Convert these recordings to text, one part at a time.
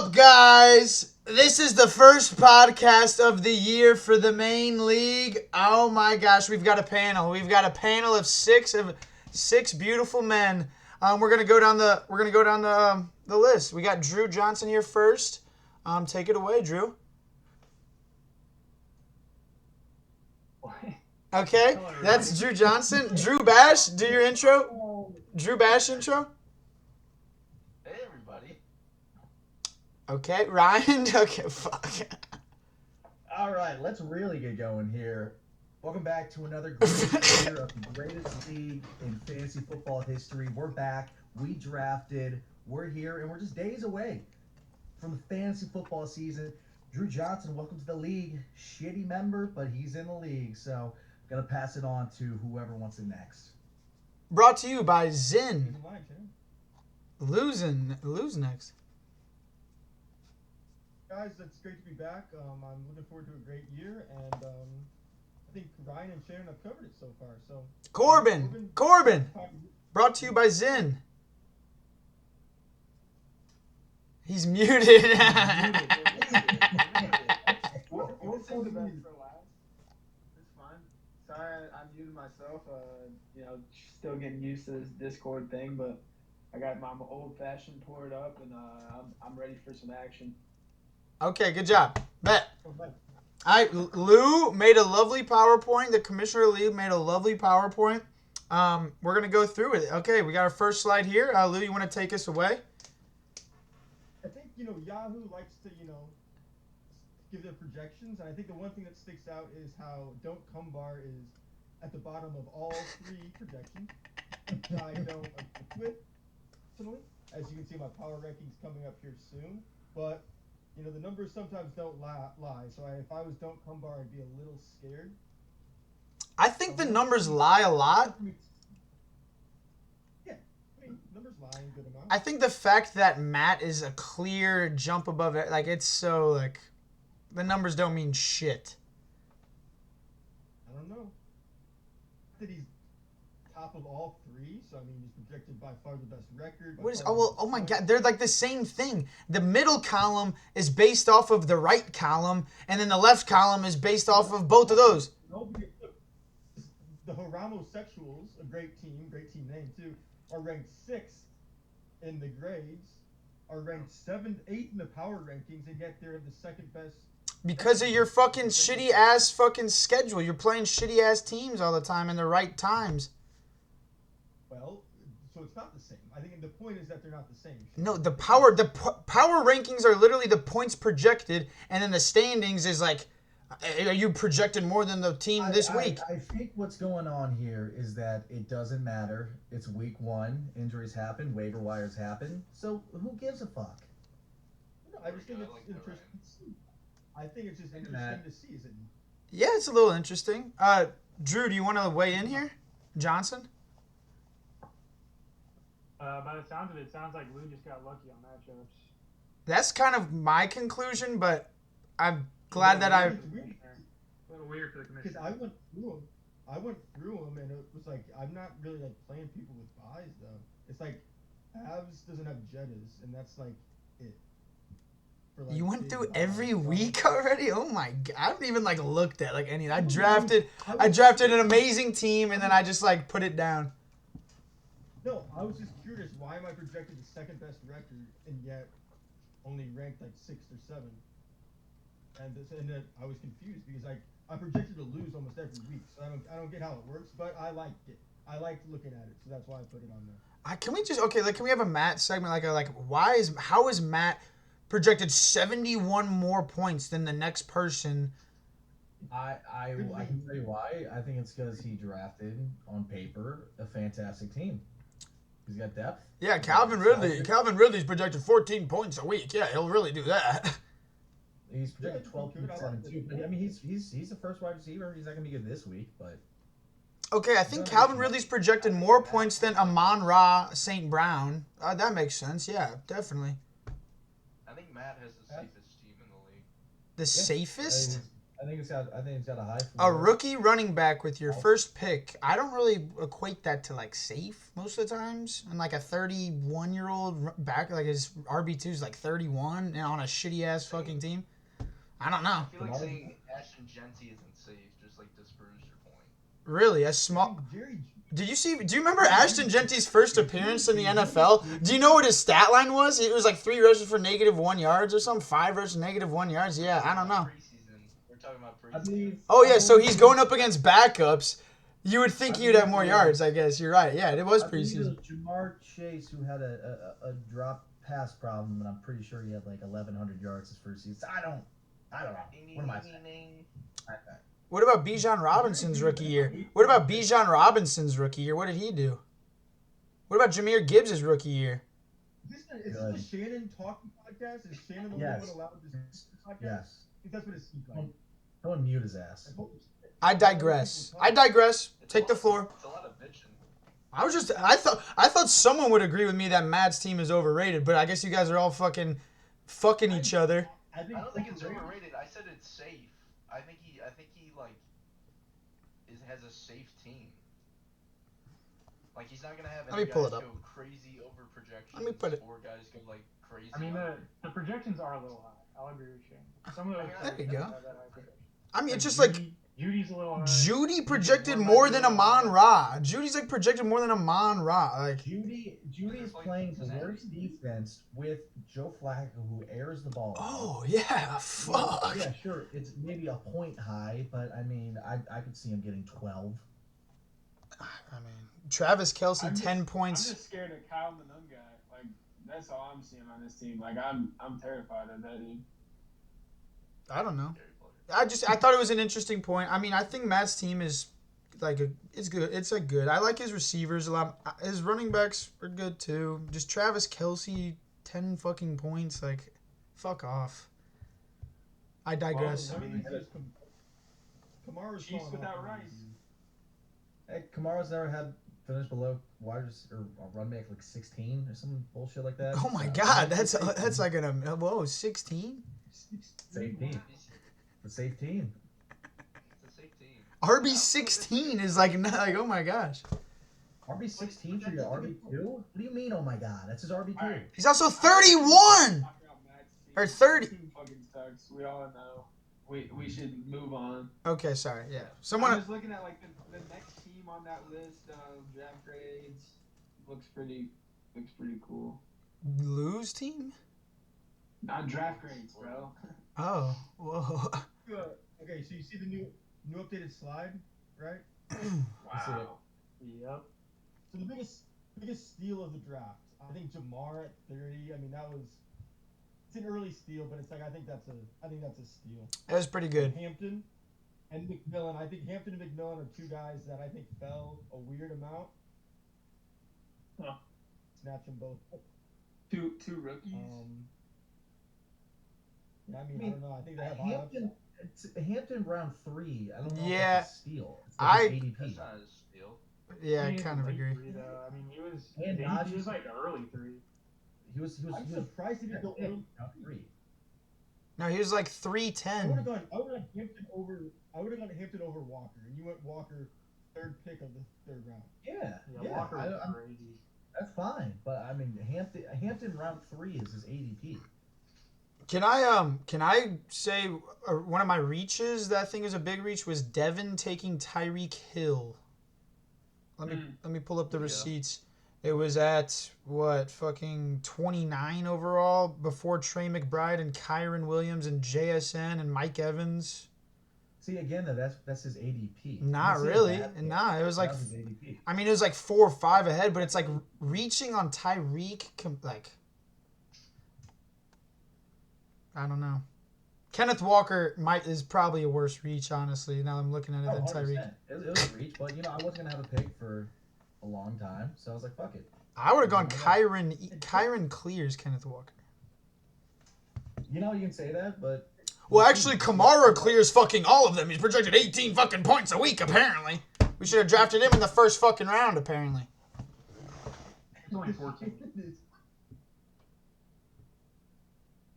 up, guys? This is the first podcast of the year for the main league. Oh my gosh, we've got a panel. We've got a panel of six beautiful men. We're gonna go down the list. We got Drew Johnson here first. Take it away, Drew. Okay, that's Drew Johnson. Drew Bash, do your intro. Drew Bash intro. Hey, everybody. Okay, Ryan. Okay, fuck. All right, let's really get going here. Welcome back to another great year of the greatest league in fantasy football history. We're back. We drafted. We're here, and we're just days away from the fantasy football season. Drew Johnson, welcome to the league. Shitty member, but he's in the league, so I'm gonna pass it on to whoever wants it next. Brought to you by Zinn. Lose next. Guys, it's great to be back. I'm looking forward to a great year, and I think Ryan and Shannon have covered it so far. So Corbin. Brought to you by Zinn. He's muted. We'll save the best for last. It's fine. Sorry, I muted myself. Still getting used to this Discord thing, but I got my old-fashioned poured up, and I'm ready for some action. Okay, good job. Bet. Lou made a lovely PowerPoint. The Commissioner Lee made a lovely PowerPoint. We're going to go through it. Okay, we got our first slide here. Lou, you want to take us away? I think, Yahoo likes to, give their projections. And I think the one thing that sticks out is how Don't Come Bar is at the bottom of all three projections, which I don't agree with, personally. As you can see, my power rankings coming up here soon. But, the numbers sometimes don't lie. So if I was Don't Come Bar, I'd be a little scared. I think the numbers lie a lot. Yeah, numbers lie in good amount. I think the fact that Matt is a clear jump above it, it's so, the numbers don't mean shit. I don't know. That he's top of all three, so he's projected by far the best record. Oh my god, they're like the same thing. The middle column is based off of the right column, and then the left column is based off of both of those. The Homosexuals, a great team name too, are ranked 6th in the grades, are ranked 7th, 8th in the power rankings, and yet they're the second best. Because of your fucking shitty ass fucking schedule. You're playing shitty ass teams all the time in the right times. Well, so it's not the same. I think the point is that they're not the same. No, the power rankings are literally the points projected, and then the standings is are you projected more than the team this week? I think what's going on here is that it doesn't matter. It's week 1. Injuries happen. Waiver wires happen. So who gives a fuck? No, I just think it's interesting to see. I think it's just interesting to see. Is it? Yeah, it's a little interesting. Drew, do you want to weigh in here? Johnson? By the sounds of it, sounds like Lou just got lucky on matchups. That's kind of my conclusion, but I'm glad that I... A little weird for the commission. Because I went through them, and it was I'm not really playing people with buys though. It's Avs doesn't have Jettas, and that's it. You went through every week already? Oh my god! I haven't even looked at any. I drafted an amazing team, and then I just put it down. No, I was just curious. Why am I projected the second best record, and yet only ranked 6th or 7th? And then I was confused because I'm projected to lose almost every week, so I don't get how it works. But I liked it. I liked looking at it, so that's why I put it on there. Can we just can we have a Matt segment how is Matt projected 71 more points than the next person? I can tell you why. I think it's because he drafted on paper a fantastic team. He's got depth. Yeah, Calvin Ridley's projected 14 points a week. Yeah, he'll really do that. He's projected 12.7 too. But he's the first wide receiver. He's not gonna be good this week, but. Okay, I think Calvin Ridley's projected more points than Amon-Ra St. Brown. That makes sense. Yeah, definitely. I think Matt has the safest team in the league. The safest? I I think it's got a high A floor. rookie running back with your first pick, I don't really equate that to like safe most of the times. And like a 31-year-old back, like his RB2 is like 31 and on a shitty ass fucking team. I don't know. I feel like saying Ashton Genty isn't safe just like disproves your point. Really, a small. Jerry. Do you remember Ashton Genty's first appearance in the NFL? Do you know what his stat line was? It was like 3 rushes for -1 yards or something. 5 rushes -1 yards. Yeah, I don't know. Preseason. We're talking about I preseason. believe. Oh yeah, so he's going up against backups. You would think he'd have more yards, I guess. You're right. Yeah, it was I believe it preseason. was Jamar Chase who had a drop pass problem, and I'm pretty sure he had like 1,100 yards his first season. I don't know. What am I saying? What about Bijan Robinson's rookie year? What about Bijan Robinson's rookie year? What did he do? What about Jahmyr Gibbs' rookie year? Is this the Shannon talking podcast? Is Shannon the Yes. only one allowed this podcast? Yes. I think that's what it seems like. Don't mute his ass. I digress. Take the floor. It's a lot of bitching. I thought someone would agree with me that Matt's team is overrated, but I guess you guys are all fucking each other. I don't think it's overrated. I said it's safe. I think he like has a safe team. Like he's not gonna have Let me any pull guys it up. go crazy over projections. Let me put it- Or guys go like crazy. I mean, under. the projections are a little high. I'll agree with Shane. Some of those. There you go. have that high projection. I mean, it's just like Judy's a little high. Judy projected more than Amon Ra. Judy's like projected more than Amon Ra. Like Judy is playing the worst defense with Joe Flacco, who airs the ball. oh yeah, fuck. Yeah, sure. It's maybe a point high, but I mean, I could see him getting 12. I mean, Travis Kelce, I'm just- 10 I'm points. just scared of Kyle the Nun guy. Like that's all I'm seeing on this team. Like I'm terrified of that dude. I don't know. Gary Player. I thought it was an interesting point. I mean, I think Matt's team is like it's good. It's like good. I like his receivers a lot. His running backs are good too. Just Travis Kelce, 10 fucking points. Like, fuck off. I digress. I mean, Kamara's Chiefs falling without off. Rice. Hey, Kamara's never had finished below or run back like 16 or some bullshit like that. Oh my So, god, that's like whoa, 16. safe team. The safe team. It's a safe team. RB 16 is like oh my gosh. RB16 for your RB2? What do you mean? Oh my god, that's his RB2. Alright. He's also 31 Talk about Matt's team. or 30. Team fucking sucks. We all know. We should move on. Okay, sorry. Yeah, I someone. was looking at like the next team on that list of draft grades. Looks pretty cool. Lose team. Not draft grades, bro. Oh, whoa. Okay, so you see the new updated slide, right? Wow. Yep. So the biggest steal of the draft, I think Jamar at 30. I mean, it's an early steal, but it's like I think that's a steal. That was pretty good. Hampton and McMillan. I think Hampton and McMillan are two guys that I think fell a weird amount. Huh. Snatch them both. Two rookies. Yeah, I mean, I don't know. I think they have high Hampton, Hampton round 3. I don't know Yeah, if that's a steal. It's like I- an ADP. That's not a steal. Yeah, I He is kind of late agree. three, though. I mean, he was And like early 3. He was I'm surprised he didn't go yeah, early. round 3. No, he was like I 310. would have gone Hampton over Walker, and you went Walker third pick of the third round. Yeah, Yeah, Walker was I'm- crazy. that's fine. But I mean, Hampton round 3 is his ADP. Can I say one of my reaches that I think is a big reach was Devin taking Tyreek Hill. Let me pull up the Yeah. receipts. It was at what fucking 29 overall before Trey McBride and Kyron Williams and JSN and Mike Evans. See again, though, that's his ADP. Not This is really. bad. Nah, it was like That his ADP. I mean it was like 4 or 5 ahead, but it's like reaching on Tyreek like I don't know. Kenneth Walker is probably a worse reach, honestly. Now I'm looking at it Oh, than Tyreek. 100%. It was a reach, but I wasn't gonna have a pick for a long time, so I was like, fuck it. I would have gone Kyron clears Kenneth Walker. You can say that, but Well, actually, Kamara clears fucking all of them. He's projected 18 fucking points a week, apparently. We should have drafted him in the first fucking round, apparently. He's only 14.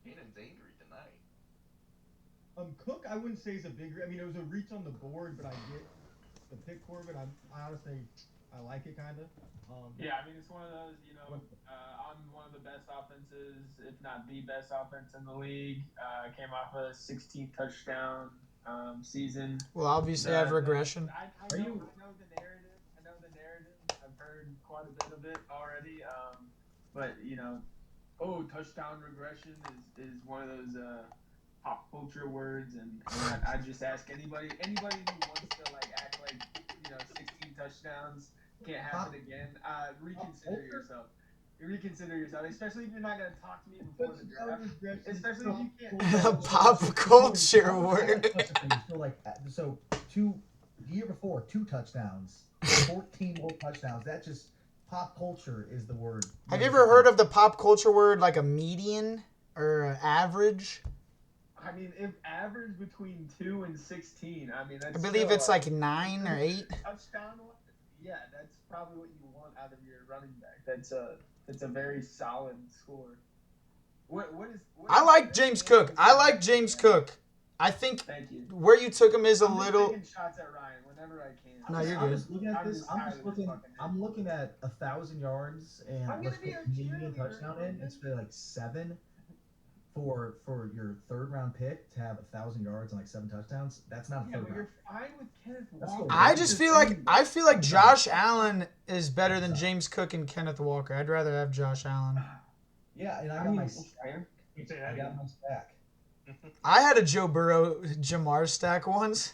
Cannon's angry tonight. Cook, I wouldn't say is a big. I mean, it was a reach on the board, but I get the pick Corbin. I honestly, I like it kind of. Yeah, I mean, it's one of those, on one of the best offenses, if not the best offense in the league. Came off a 16 touchdown season. Well, obviously, I have regression. I know the narrative. I've heard quite a bit of it already. But touchdown regression is one of those pop culture words, and I just ask anybody who wants to act like 16 touchdowns can't happen again. Reconsider yourself, especially if you're not gonna talk to me before the draft. Especially if you can't. Pop culture word. So the year before, 2 touchdowns, 14 more touchdowns. That just pop culture is the word. Have you ever heard of the pop culture word like a median or an average? I mean, if average between 2 and 16, I mean, that's I believe it's like 9 or 8. Touchdown. Yeah, that's probably what you want out of your running back. That's a very solid score. I like James Cook. I think Thank you. where you took him is a I'm just little. taking shots at Ryan whenever I can. No, you're I'm good. just looking at I'm this. just I'm tired just of this looking. fucking I'm looking at 1,000 yards and I'm let's gonna be put a median cheerleader, touchdown in. man. It's really like 7 for your 3rd round pick to have 1,000 yards and like 7 touchdowns. That's not a Yeah, 3rd but round. you're fine with Kenneth That's Walker. what I just feel like Josh Allen is better than James Cook and Kenneth Walker. I'd rather have Josh Allen. Yeah, and I I got mean, my it's fair. You say I that. got my stack. I had a Joe Burrow Jamar stack once.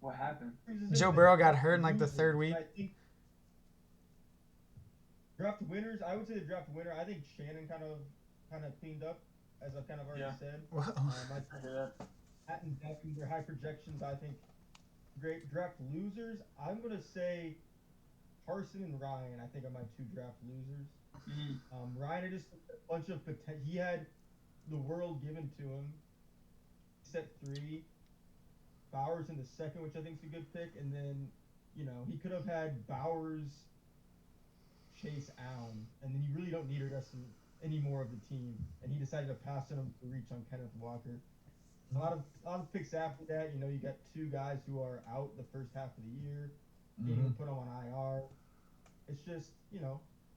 What happened? Joe Burrow got hurt in like the 3rd week. I think draft winners. I would say the draft winner. I think Shannon kind of cleaned up, as I've kind of already Yeah. said. Wow. I hear that. Matt and Becky, their high projections. I think great draft losers. I'm gonna say Carson and Ryan. I think are my 2 draft losers. Ryan had just a bunch of potential. He had the world given to him. Set 3. Bowers in the 2nd, which I think is a good pick, and then he could have had Bowers, Chase, Allen, and then you really don't need the rest of any more of the team. And he decided to pass on him to reach on Kenneth Walker. A lot of picks after that. You got 2 guys who are out the first half of the year. Can't even put them on IR. It's just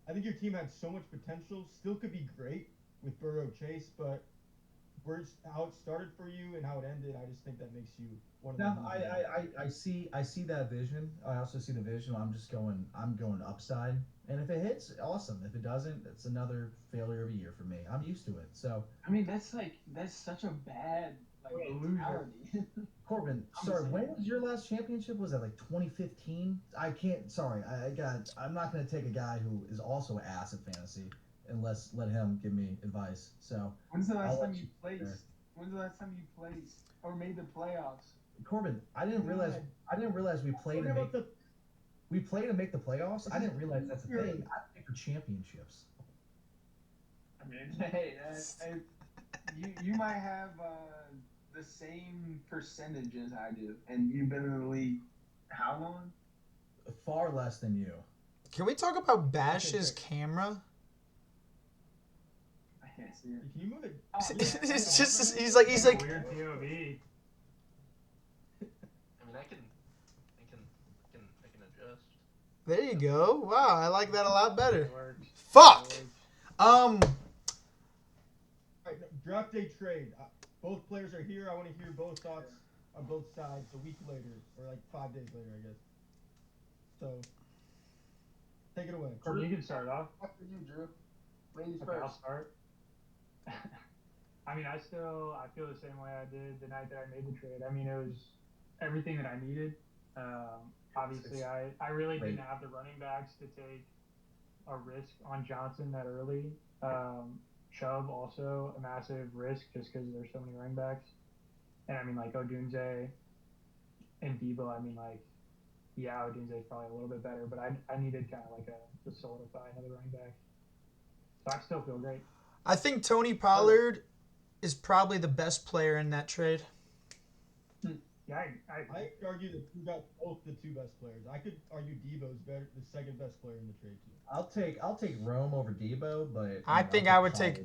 I think your team had so much potential. Still could be great with Burrow, Chase, but how it started for you and how it ended, I just think that makes you one of the. No, I see that vision. I also see the vision. I'm going upside, and if it hits, awesome. If it doesn't, it's another failure of a year for me. I'm used to it. So I mean, that's such a bad mentality. Corbin, sorry, when was your last championship? Was that like 2015? I can't. Sorry, I'm not going to take a guy who is also ass at fantasy unless let him give me advice. So When's the last I'll time let you placed? there. When's the last time you placed or made the playoffs? Corbin, I didn't realize we played to make the playoffs. I didn't realize that's a thing. I play for championships. I mean, hey, you might have the same percentage as I do, and you've been in the league how long? Far less than you. Can we talk about Bash's camera? I can't see it. Can you move it? Oh, It's just he's like Weird POV. I mean, I can adjust. there you go. Wow, I like that a lot better. It works. Fuck. All right, draft day trade. Both players are here. I want to hear both thoughts on both sides a week later, or like 5 days later, I guess. So, take it away. You can start off. After you, Drew. Ladies Okay, I'll first. start. I mean, I feel the same way I did the night that I made the trade. I mean, it was everything that I needed. Obviously, I really didn't have the running backs to take a risk on Johnson that early. Chubb also a massive risk just because there's so many running backs. And I mean, like Odunze and Debo, I mean, like, yeah, Odunze is probably a little bit better, but I needed kind of like to solidify another running back. So I still feel great. I think Tony Pollard is probably the best player in that trade. Yeah, I could argue that you got both the 2 best players. I could argue Debo's better, the 2nd best player in the trade too. I'll take Rome over Debo, but I think I would take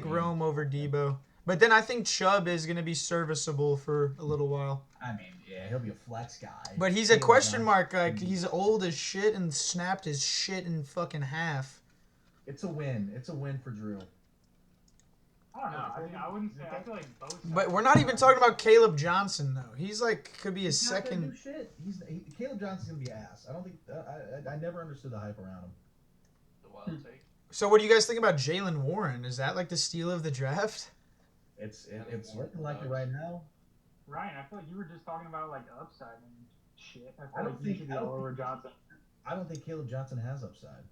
Rome over Debo. But then I think Chubb is going to be serviceable for a little while. I mean, yeah, he'll be a flex guy. But he's a Caleb question Johnson- mark. Like, he's old as shit and snapped his shit in fucking half. It's a win. It's a win for Drew. I don't know. I mean, I wouldn't say. I feel like both. But sides we're are not even fine. talking about Caleb Johnson, though. He's like, could be a He's not gonna second. do shit. Caleb Johnson's gonna be ass. I don't think. I never understood the hype around him. The wild take. So what do you guys think about Jalen Warren? Is that like the steal of the draft? It's looking like it right now. Ryan, I feel like you were just talking about like upside and shit. I I feel don't like you think- should be I don't all over think- Johnson. I don't think Caleb Johnson has upside.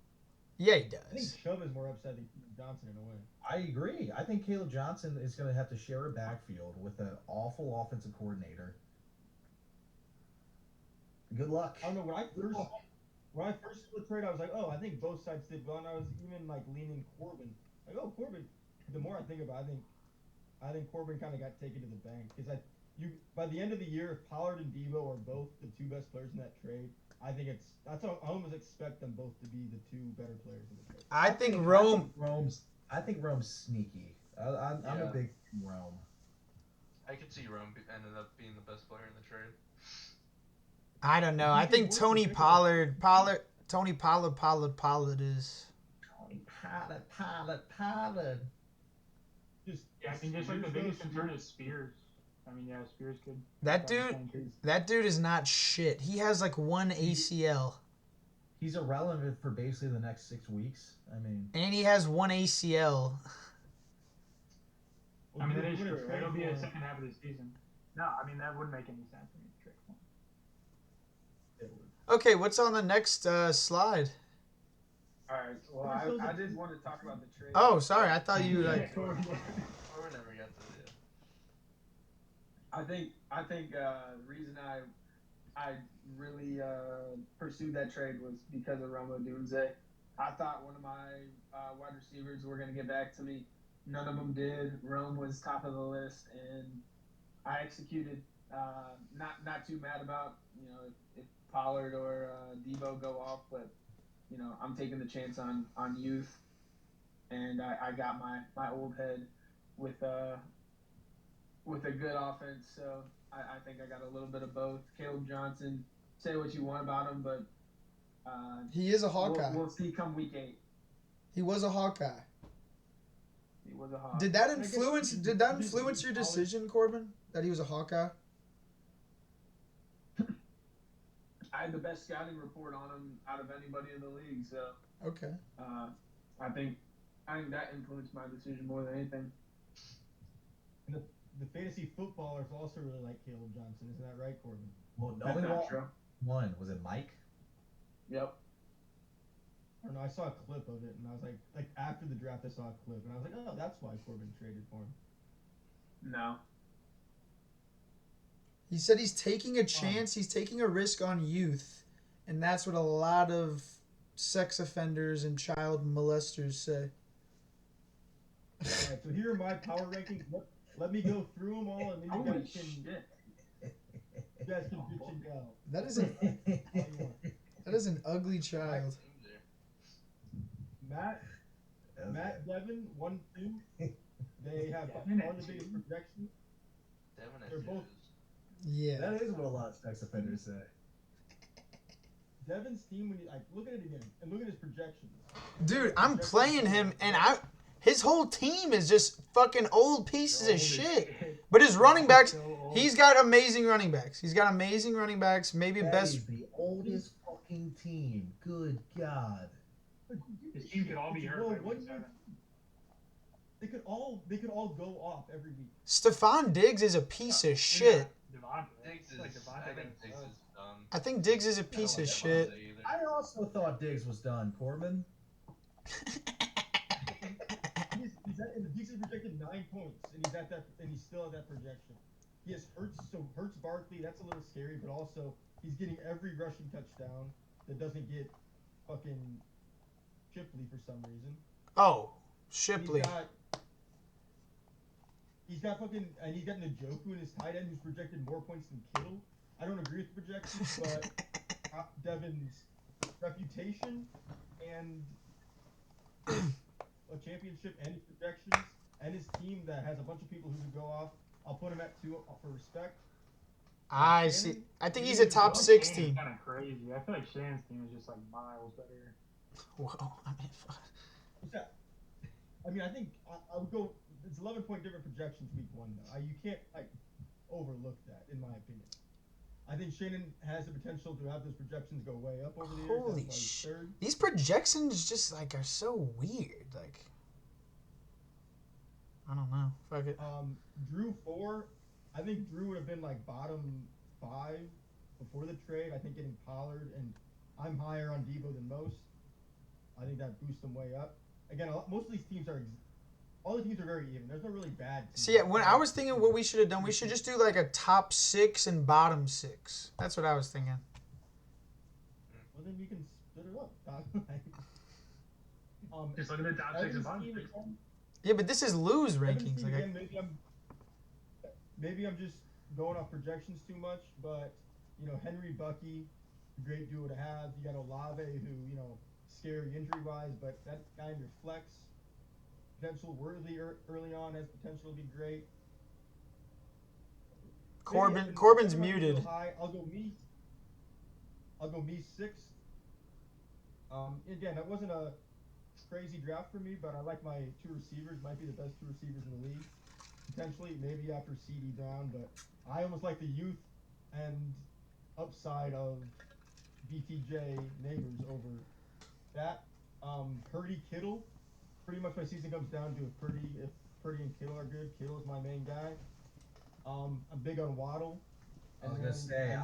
Yeah, he I think does. Chubb is more upset than Johnson in a way. I agree. I think Caleb Johnson is going to have to share a backfield with an awful offensive coordinator. Good luck. I don't know, when I first saw the trade, I was like, oh, I think both sides did well, and I was even like leaning Corbin. Like, oh, Corbin. The more I think about it, I think Corbin kind of got taken to the bank because by the end of the year, if Pollard and Debo are both the two best players in that trade, I think I almost expect them both to be the two better players in the trade. I think Rome. I think Rome's sneaky. I'm a Yeah. big Rome. I could see Rome ended up being the best player in the trade. I don't know. I think Tony Pollard is. Tony Pollard. Just Yeah, I think just like the Spears biggest goes- concern is Spears. I mean, yeah, Spears could. That dude is not shit. He has like one ACL, He's irrelevant for basically the next 6 weeks. I mean, and he has one ACL. I mean, that is We're gonna true. trade It'll be for a him. second half of the season. No, I mean that wouldn't make any sense for me to trade for him. Okay, what's on the next slide? All right. Well, I did want to talk about the trade. Oh, sorry. I thought you like. Or never got to the. I think the reason I really pursued that trade was because of Rome Odunze. I thought one of my wide receivers were going to get back to me. None of them did. Rome was top of the list, and I executed. Not too mad about if Pollard or Debo go off, but I'm taking the chance on youth, and I got my old head with a good offense. So I think I got a little bit of both. Caleb Johnson, say what you want about him, but He is a Hawkeye. we'll see come week 8. He was a Hawkeye. He was a Hawk. Did that guess influence? he- Did that he- influence he- your decision, Corbin? That he was a Hawkeye? I had the best scouting report on him out of anybody in the league, so Okay. I think that influenced my decision more than anything. The fantasy footballers also really like Caleb Johnson. Isn't that right, Corbin? well, That's only not true. one. Was it Mike? Yep. I don't know. I saw a clip of it, and I was like after the draft, I saw a clip, and I was like, oh, that's why Corbin traded for him. No. He said he's taking a chance. He's taking a risk on youth, and that's what a lot of sex offenders and child molesters say. All right, so here are my power rankings. Let me go through them all, and then you Holy guys can shit. bitch and go. That is an ugly child. Matt Devin 1, 2. They have Devin all at the biggest 2? projections. Devin They're both- Yeah. That is what a lot of sex offenders say. Devin's team, when you look at it again and look at his projections. Dude, I'm playing him, and his whole team is just fucking old pieces of shit. But his running backs, he's got amazing running backs. Maybe That best. is the oldest fucking team. Good God. His team could all be hurt by week 7. They could all go off every week. Stephon Diggs is a piece of shit. Devontae. Diggs is. Like I Devontae think got Diggs stuck. is done. I think Diggs is a piece of shit. I also thought Diggs was done, Corbin. He's projected 9 points, and he's still at that projection. He has Hurts Barkley. That's a little scary, but also he's getting every rushing touchdown that doesn't get fucking Shipley for some reason. Oh, Shipley. He's got Njoku in his tight end who's projected more points than Kittle. I don't agree with the projections, but Devin's reputation and a championship and his projections and his team that has a bunch of people who could go off, I'll put him at 2 for respect. I see. I think he's a top 6 team. Kind of crazy. I feel like Shannon's team is just like miles better. Whoa, I mean, fuck. What's that? I mean, I think I would go. It's 11-point different projections week 1 though. You can't like overlook that, in my opinion. I think Shannon has the potential to have those projections go way up over the years. Holy That's why he's shit! third. These projections just like are so weird. Like, I don't know. Fuck it. Drew 4. I think Drew would have been like bottom 5 before the trade. I think getting Pollard, and I'm higher on Debo than most. I think that boosts them way up. Again, most of these teams are. All the teams are very even. There's no really bad teams. See, when I was thinking what we should have done, we should just do like a top 6 and bottom 6. That's what I was thinking. Well, then we can split it up. Just look at the top 6 and bottom 6. Yeah, but this is lose Evan's rankings. team, Like, again, maybe I'm just going off projections too much, but Henry, Bucky, great duo to have. You got Olave, who scary injury wise, but that guy in your flex potential worthy early on has potential to be great. Corbin's muted. High. I'll go me 6th. Again, that wasn't a crazy draft for me, but I like my 2 receivers. Might be the best 2 receivers in the league. Potentially, maybe after CD Brown, but I almost like the youth and upside of BTJ Neighbors over that. Purdy, Kittle. Pretty much my season comes down to if Purdy and Kittle are good. Kittle is my main guy. I'm big on Waddle. I was gonna say,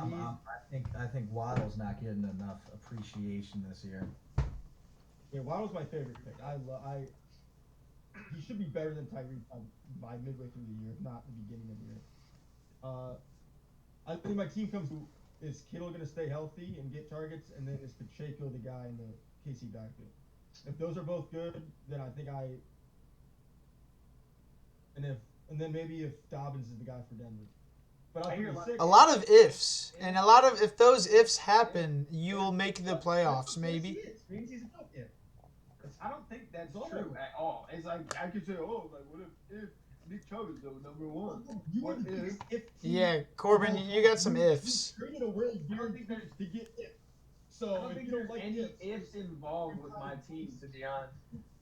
I think Waddle's not getting enough appreciation this year. Yeah, Waddle's my favorite pick. He should be better than Tyreek by midway through the year, if not the beginning of the year. I think my team comes to is Kittle going to stay healthy and get targets, and then is Pacheco the guy in the KC backfield. If those are both good, then I think and then maybe if Dobbins is the guy for Denver. But I'll hear a lot of ifs, and a lot of if those ifs happen, you'll make the playoffs. Maybe. Means he's a top if. I don't think that's true at all. It's like I could say, what if Nick Chubb is the number 1? What if? Yeah, Corbin, you got some ifs. You're traded away guaranteed to get if. So I don't think there's any ifs involved with my team, to be honest.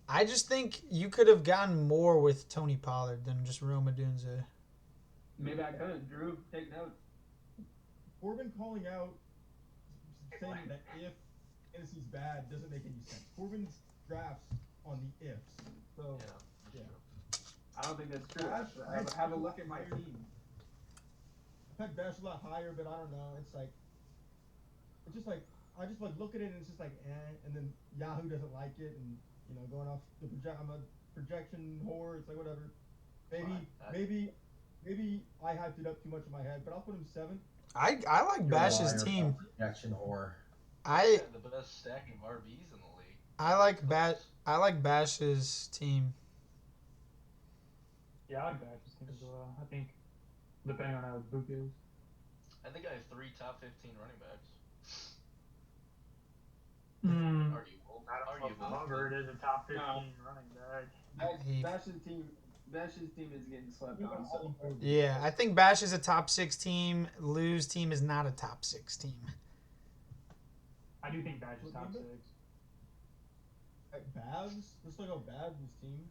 I just think you could have gotten more with Tony Pollard than just Rome Odunze. Maybe I could. Drew, take notes. Corbin calling out, saying that if Tennessee's bad doesn't make any sense. Corbin's drafts on the ifs. So, yeah. I don't think that's true. Have a look at my team. I've had Bash a lot higher, but I don't know. It's just like, I just like look at it and it's just like, and then Yahoo doesn't like it, and going off the I'm a projection whore. It's like whatever. Maybe I hyped it up too much in my head, but I'll put him 7th. I like Bash's team. Projection whore. The best stack of RBs in the league. I like Bash's team. Yeah, I like Bash's team as well. I think depending on how Book is. I think I have 3 top 15 running backs. Arguable. Hubbard is a top 15 running back. Bash's team is getting slept on. So. Yeah, I think Bash is a top 6 team. Lou's team is not a top 6 team. I do think Bash is top 6. Babs? Let's look at Babs' team.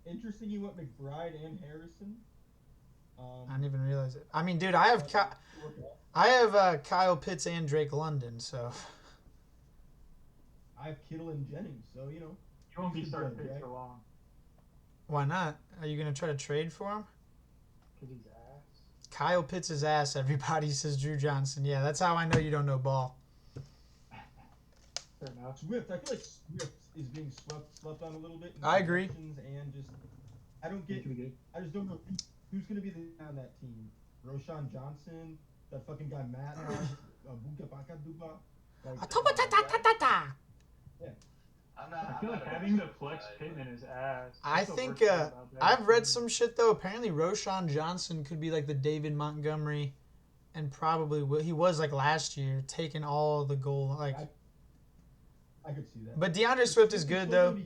Interesting, you went McBride and Harrison. I didn't even realize it. I mean, dude, I have Kyle Pitts and Drake London, so. I have Kittle and Jennings, so You won't be starting Pitts for long. Why not? Are you gonna try to trade for him? Because he's ass. Kyle Pitts is ass. Everybody says Drew Johnson. Yeah, that's how I know you don't know ball. Fair enough. Swift. I feel like Swift is being slept on a little bit. I agree. And just, I just don't know who's going to be on that team. Roshan Johnson, that fucking guy Matt, Buka Baka Duba. Yeah. I feel like having the flex Pittman is ass. I think I've read some shit though. Apparently, Roshan Johnson could be like the David Montgomery, and probably he was like last year, taking all the goal. Like, I could see that. But DeAndre Swift is good though.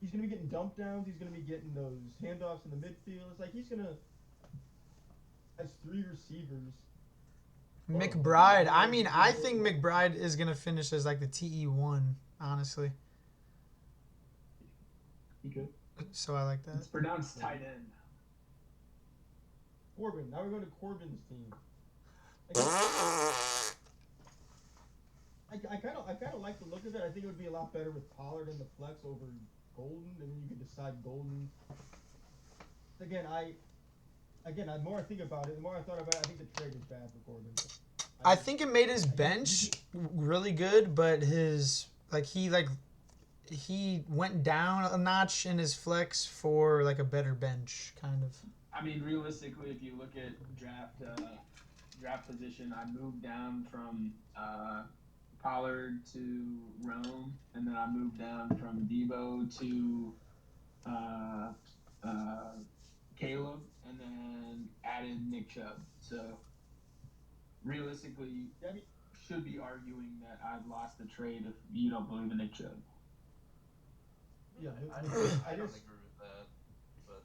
he's gonna be getting dump downs. He's gonna be getting those handoffs in the midfield. It's like he's gonna has 3 receivers. McBride. I mean, I think McBride is gonna finish as like the TE1. Honestly, He could. so I like that. It's pronounced tight end. Corbin. Now we're going to Corbin's team. I kind of like the look of it. I think it would be a lot better with Pollard in the flex over Golden, and then you could decide Golden. Again, the more I think about it, the more I thought about it, I think the trade is bad for Corbin. I think it made his bench really good, but he went down a notch in his flex for like a better bench, kind of. I mean, realistically, if you look at draft position, I moved down from Pollard to Rome, and then I moved down from Debo to Caleb, and then added Nick Chubb. So realistically, should be arguing that I've lost the trade if you don't believe in Nick Chubb. Yeah, I don't agree with that, but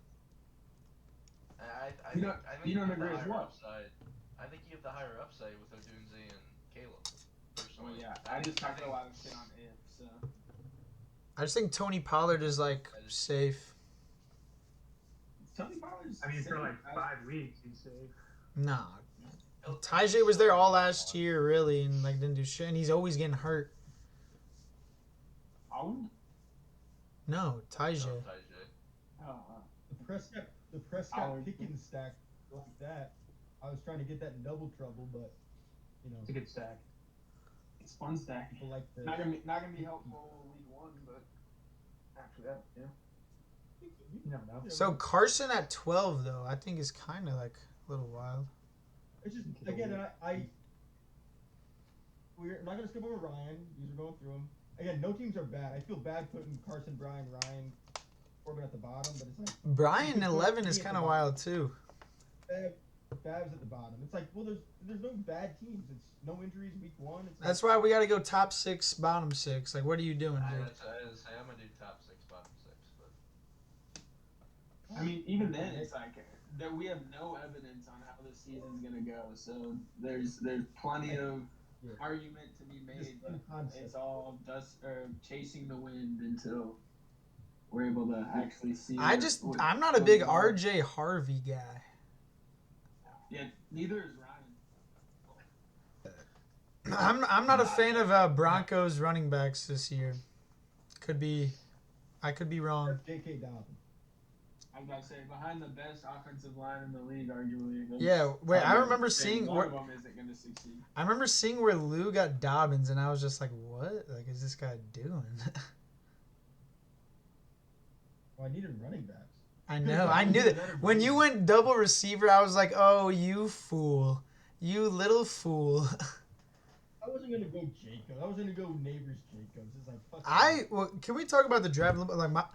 I think you don't have the agree with higher what? upside. I think you have the higher upside with Odunze and Caleb. Well, Personally, yeah, I just talked a lot of shit on it, so. I just think Tony Pollard is like safe. Tony Pollard's I mean, for safe. like 5 weeks, he's safe. Nah. Tajay was there all last year, really, and like didn't do shit. And he's always getting hurt. Owned? No, Tajay. Oh, the Prescott Pickens stack like that. I was trying to get that in double trouble, but It's a good stack. it's fun stack. people like the. Not gonna be helpful week 1, but after that, yeah. You never know. So Carson at 12 though, I think is kind of like a little wild. It's just again, we're not gonna skip over Ryan. These are going through them. Again, no teams are bad. I feel bad putting Carson, Brian, Ryan, Corbin at the bottom, but it's like Brian 11 is kind of wild too. Babs at the bottom. It's like, well, there's no bad teams. It's no injuries week 1. It's That's why we got to go top 6, bottom 6. Like, what are you doing, dude? I'm gonna do top 6, bottom 6, but I mean, even then, it's like that we have no evidence on how this season's gonna go. So there's plenty of argument to be made, but it's all dust or chasing the wind until we're able to actually see. I'm not a big RJ Harvey guy. Yeah, neither is Ryan. I'm not a fan of Broncos running backs this year. I could be wrong. J.K. Dobbins. I gotta say, behind the best offensive line in the league, arguably. Yeah, wait. I remember seeing one of them isn't gonna succeed. I remember seeing where Lou got Dobbins, and I was just like, "What? Like, is this guy doing?" Well, I needed running backs. I know. I knew that. When you went double receiver, I was like, "Oh, you fool! You little fool!" I wasn't gonna go Jacobs. I was gonna go Neighbors Jacobs. It's like fuck. Well, can we talk about the draft a little bit? Like,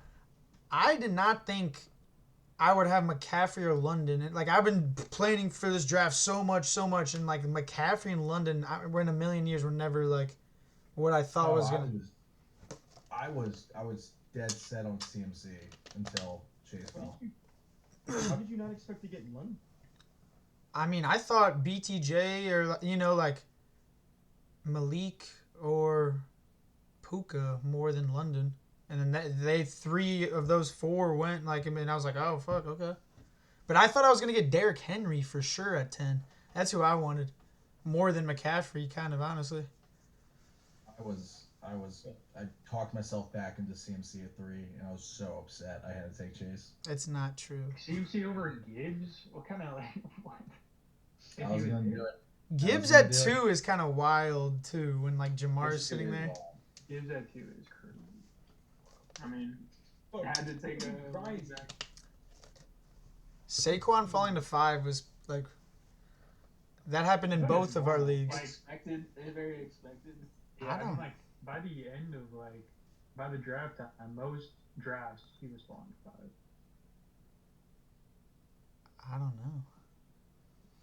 I did not think I would have McCaffrey or London. Like, I've been planning for this draft so much, and like McCaffrey and London, we're in a million years, were never like what I thought was gonna. I was dead set on CMC until Chase fell. How did you not expect to get London? I mean, I thought BTJ or like Malik or Puka more than London. And then they 3 of those 4 went like, I mean, I was like, oh fuck, okay. But I thought I was gonna get Derrick Henry for sure at 10. That's who I wanted, more than McCaffrey, kind of honestly. I talked myself back into CMC at 3, and I was so upset I had to take Chase. It's not true. CMC over Gibbs? What kind of like? What? I was gonna do it. Gibbs at 2 is kind of wild too, when like Jamar's sitting there. Gibbs at 2 is crazy. I mean, I had to take a running back. Saquon falling to 5 was like that happened in both of our leagues. Expected, very expected. Yeah, I don't like by the end of by the draft time, most drafts he was falling to 5. I don't know.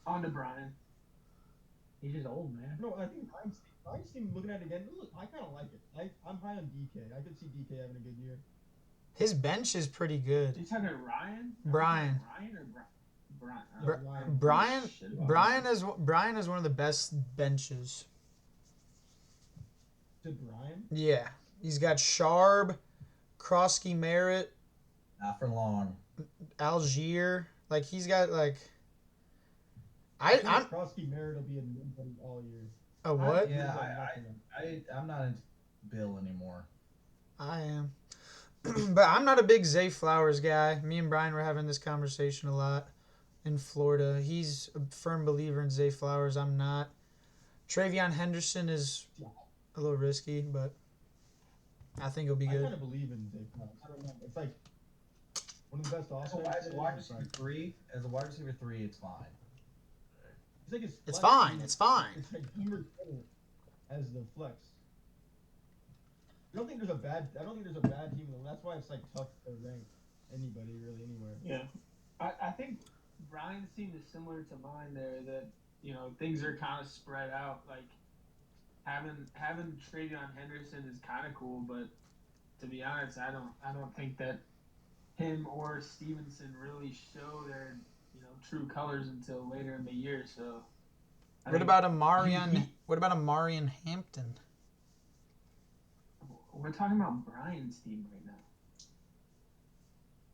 On to Brian. He's just old, man. No, I think Ryan's team looking at it again. Look, I kind of like it. I'm high on DK. I could see DK having a good year. His bench is pretty good. You talking Ryan? Brian. Ryan or Brian? Brian. Shit about Brian is one of the best benches. To Brian? Yeah, he's got Sharb, Krosky Merritt, Not for long. Algier. Like he's got like. I think I'm Krosky Merritt will be in nobody all year. a what? Yeah, Nothing. I'm not into Bill anymore. I am. But I'm not a big Zay Flowers guy. Me and Brian were having this conversation a lot in Florida. He's a firm believer in Zay Flowers. I'm not. Travion Henderson is a little risky, but I think he'll be I good. kind of believe in Zay Flowers. I don't know. It's like one of the best As offenses. a wide receiver three, it's fine. It's like his It's flex fine. is- It's fine. It's like Beamer as the flex. I don't think there's a bad team in the league. That's why it's like tough to rank anybody really anywhere. Yeah, I think Brian's team is similar to mine there. That things are kind of spread out. Like having Travion Henderson is kind of cool, but to be honest, I don't think that him or Stevenson really show their true colors until later in the year. So What about Amarian Hampton? We're talking about Brian's team right now.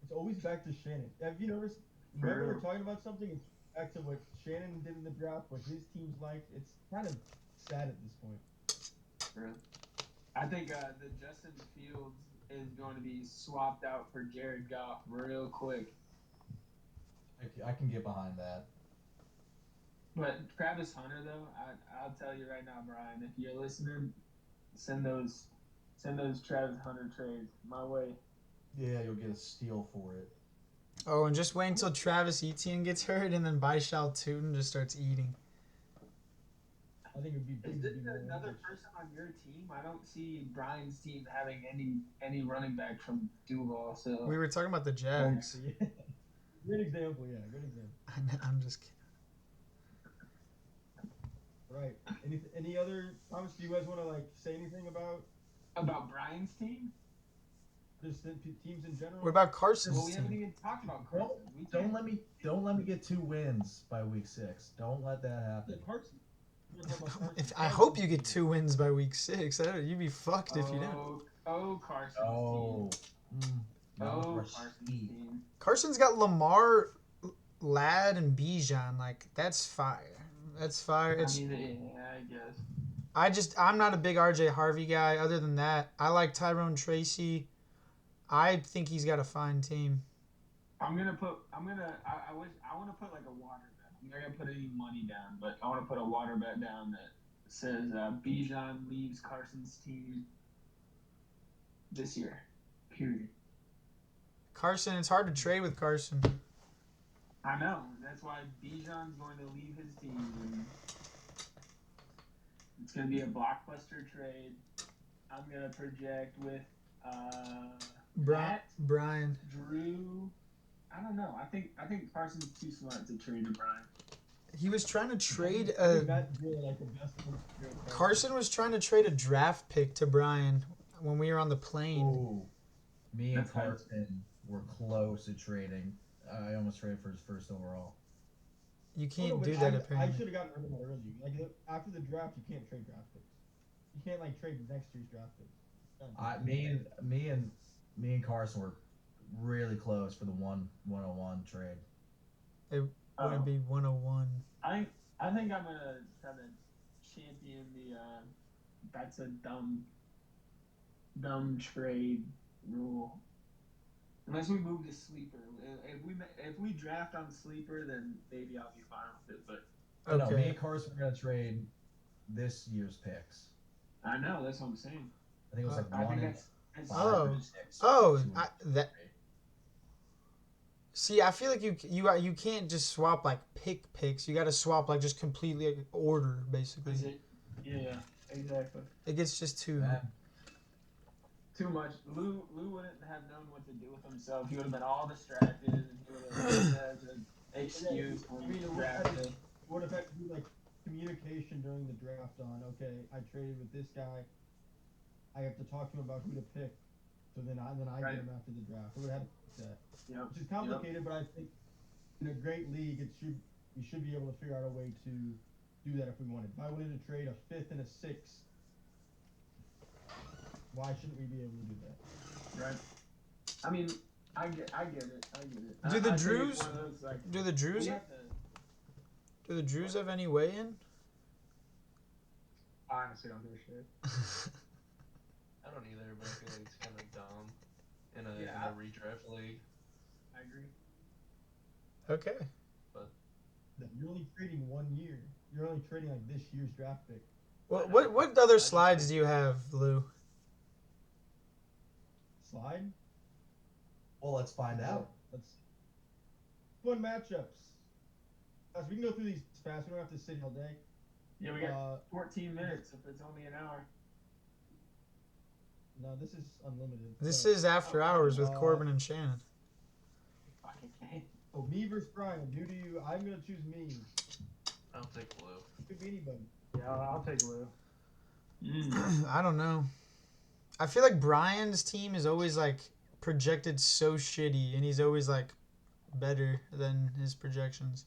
It's always back to Shannon. Have you noticed? Whenever we're talking about something, it's back to what Shannon did in the draft, what his team's like. It's kind of sad at this point. Really? I think the Justin Fields is going to be swapped out for Jared Goff real quick. I can get behind that. But Travis Hunter, though, I'll tell you right now, Brian, if you're listening, send those Travis Hunter trades my way. Yeah, you'll get a steal for it. Oh, and just wait until Travis Etienne gets hurt, and then Baishal Tootin just starts eating. I think it would be big. Is there another person on your team? I don't see Brian's team having any running back from Duval. So We were talking about the Jags. Good example, yeah. Good example. I'm just kidding. Right. Any other comments? Do you guys want to say anything about Brian's team? just the teams in general? What about Carson's Well, we haven't team? even talked about Carson. Don't let me get 2 wins by week 6. Don't let that Yeah, happen. Carson. We're talking about Carson. I hope you get 2 wins by week 6. You'd be fucked if you don't. Carson's Oh. team. No, Carson's team. Carson's got Lamar, Ladd, and Bijan. That's fire. That's fire. I guess. I'm not a big RJ Harvey guy. Other than that, I like Tyrone Tracy. I think he's got a fine team. I want to put a water bet. I'm not gonna put any money down, but I want to put a water bet down that says Bijan leaves Carson's team this year. Period. Carson, it's hard to trade with Carson. I know. That's why Bijan's going to leave his team. And it's going to be a blockbuster trade. I'm going to project with Matt, Brian. Drew. I don't know. I think Carson's too smart to trade to Brian. He was trying to trade I think Matt's really the best one. Carson was trying to trade a draft pick to Brian when we were on the plane. Ooh. Me and That's fine. Carson were close to trading. I almost traded for his first overall. You can't do that I apparently. should have gotten rid of him early. After the draft, you can't trade draft picks. You can't trade next year's draft picks. Me and Carson were really close for the 101 trade. It wouldn't be 101. I think I'm gonna try to champion the that's a dumb trade rule. Unless we move to sleeper. If we draft on sleeper, then maybe I'll be fine with it. But No, me and Carson were gonna trade this year's picks. I know that's what I'm saying. I think it was I 1 think and that's 5 and 6. See, I feel like you can't just swap picks. You got to swap just completely order basically. Is it? Yeah, exactly. It gets just too. Too much. Lou wouldn't have known what to do with himself. He would have been all distracted, and he would have used that as an excuse when he drafted. What if that could be communication during the draft on, okay, I traded with this guy. I have to talk to him about who to pick to So then I Right. get him after the draft. So we had that, Yep. which is complicated, but I think in a great league, we should be able to figure out a way to do that if we wanted. If I wanted to trade a 5th and a 6th, why shouldn't we be able to do that? Right. I mean, I get it. Do the I think it's Drews- one of those, like, Do the Drews we have to- do the Drews have any way in? I honestly don't give a shit. I don't either, but I feel like it's kind of dumb in a Yeah. redraft league. I agree. Okay. That you're only trading 1 year. You're only trading like this year's draft pick. What other slides do you have, Lou? Slide. Well, let's find out. Let's fun matchups. Guys, we can go through these fast. We don't have to sit all day. Yeah, we got 14 minutes if it's only an hour. No, this is unlimited. This So- is After Hours with Corbin and Shannon. Fucking okay. Oh, me versus Brian. Who do you? I'm gonna choose me. I'll take blue. Could be anybody. Yeah, I'll take Lou. I don't know. I feel like Brian's team is always like projected so shitty, and he's always like better than his projections.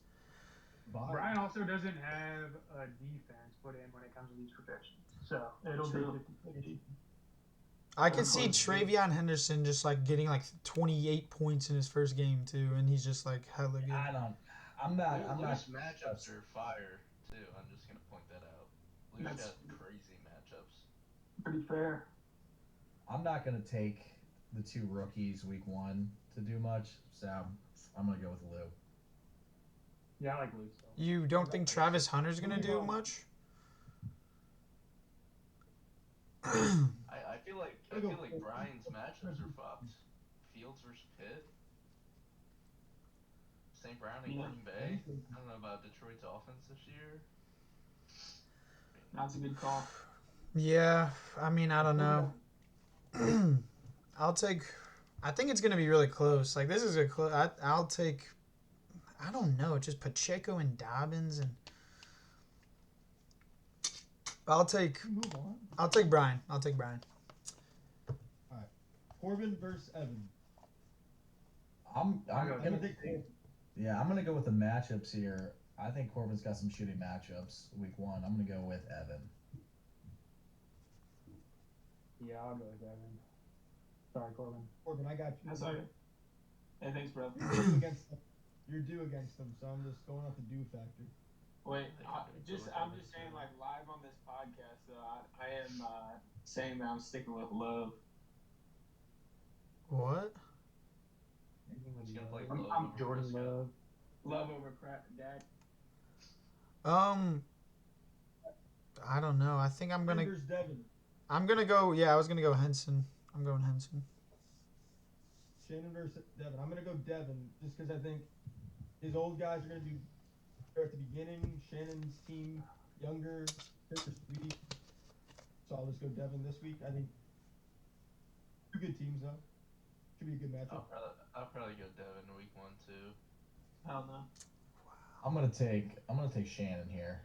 Bye. Brian also doesn't have a defense put in when it comes to these projections. So it'll True. be 50-50. I could see Travion Henderson just like getting like 28 points in his first game too, and he's just like hella good. I'm not. Lou's matchups are fire too. I'm just gonna point that out. Lou's That's- got crazy matchups. Pretty fair. I'm not gonna take the 2 rookies week 1 to do much, so I'm gonna go with Lou. Yeah, I like Lou still. You don't think Travis Hunter's gonna do much? I feel like Brian's matchups are fucked. Fields versus Pitt. St. Brown and Yeah. Green Bay. I don't know about Detroit's offense this year. That's a good call. Yeah, I mean, I don't know. I think it's gonna be really close. Like this is a close. I'll take. I don't know, just Pacheco and Dobbins and. I'll take Move on. Brian. I'll take Brian. Corbin versus Evan. I'm I'm gonna gonna take Corbin. Yeah, I'm gonna go with the matchups here. I think Corbin's got some shitty matchups week 1. I'm gonna go with Evan. Yeah, I'll go with Evan. Sorry, Corbin. Corbin, I got you. That's okay. Hey, thanks, bro. You're due against them, so I'm just going off the due factor. Wait, I'm just saying, like, live on this podcast, I am saying that I'm sticking with Love. What? He's gonna play I'm- Love I'm over Jordan Prescott. Love. Love over crap, Dad. I don't know. I think I'm gonna. Versus Devin. I'm gonna go. Yeah, I was gonna go Henson. I'm going Henson. Shannon versus Devin. I'm gonna go Devin just because I think his old guys are gonna do better at the beginning. Shannon's team younger, sweet. So I'll just go Devin this week. I think 2 good teams though. Should be a good matchup. I'll probably go Devin week 1 too. Hell no. I'm gonna take Shannon here.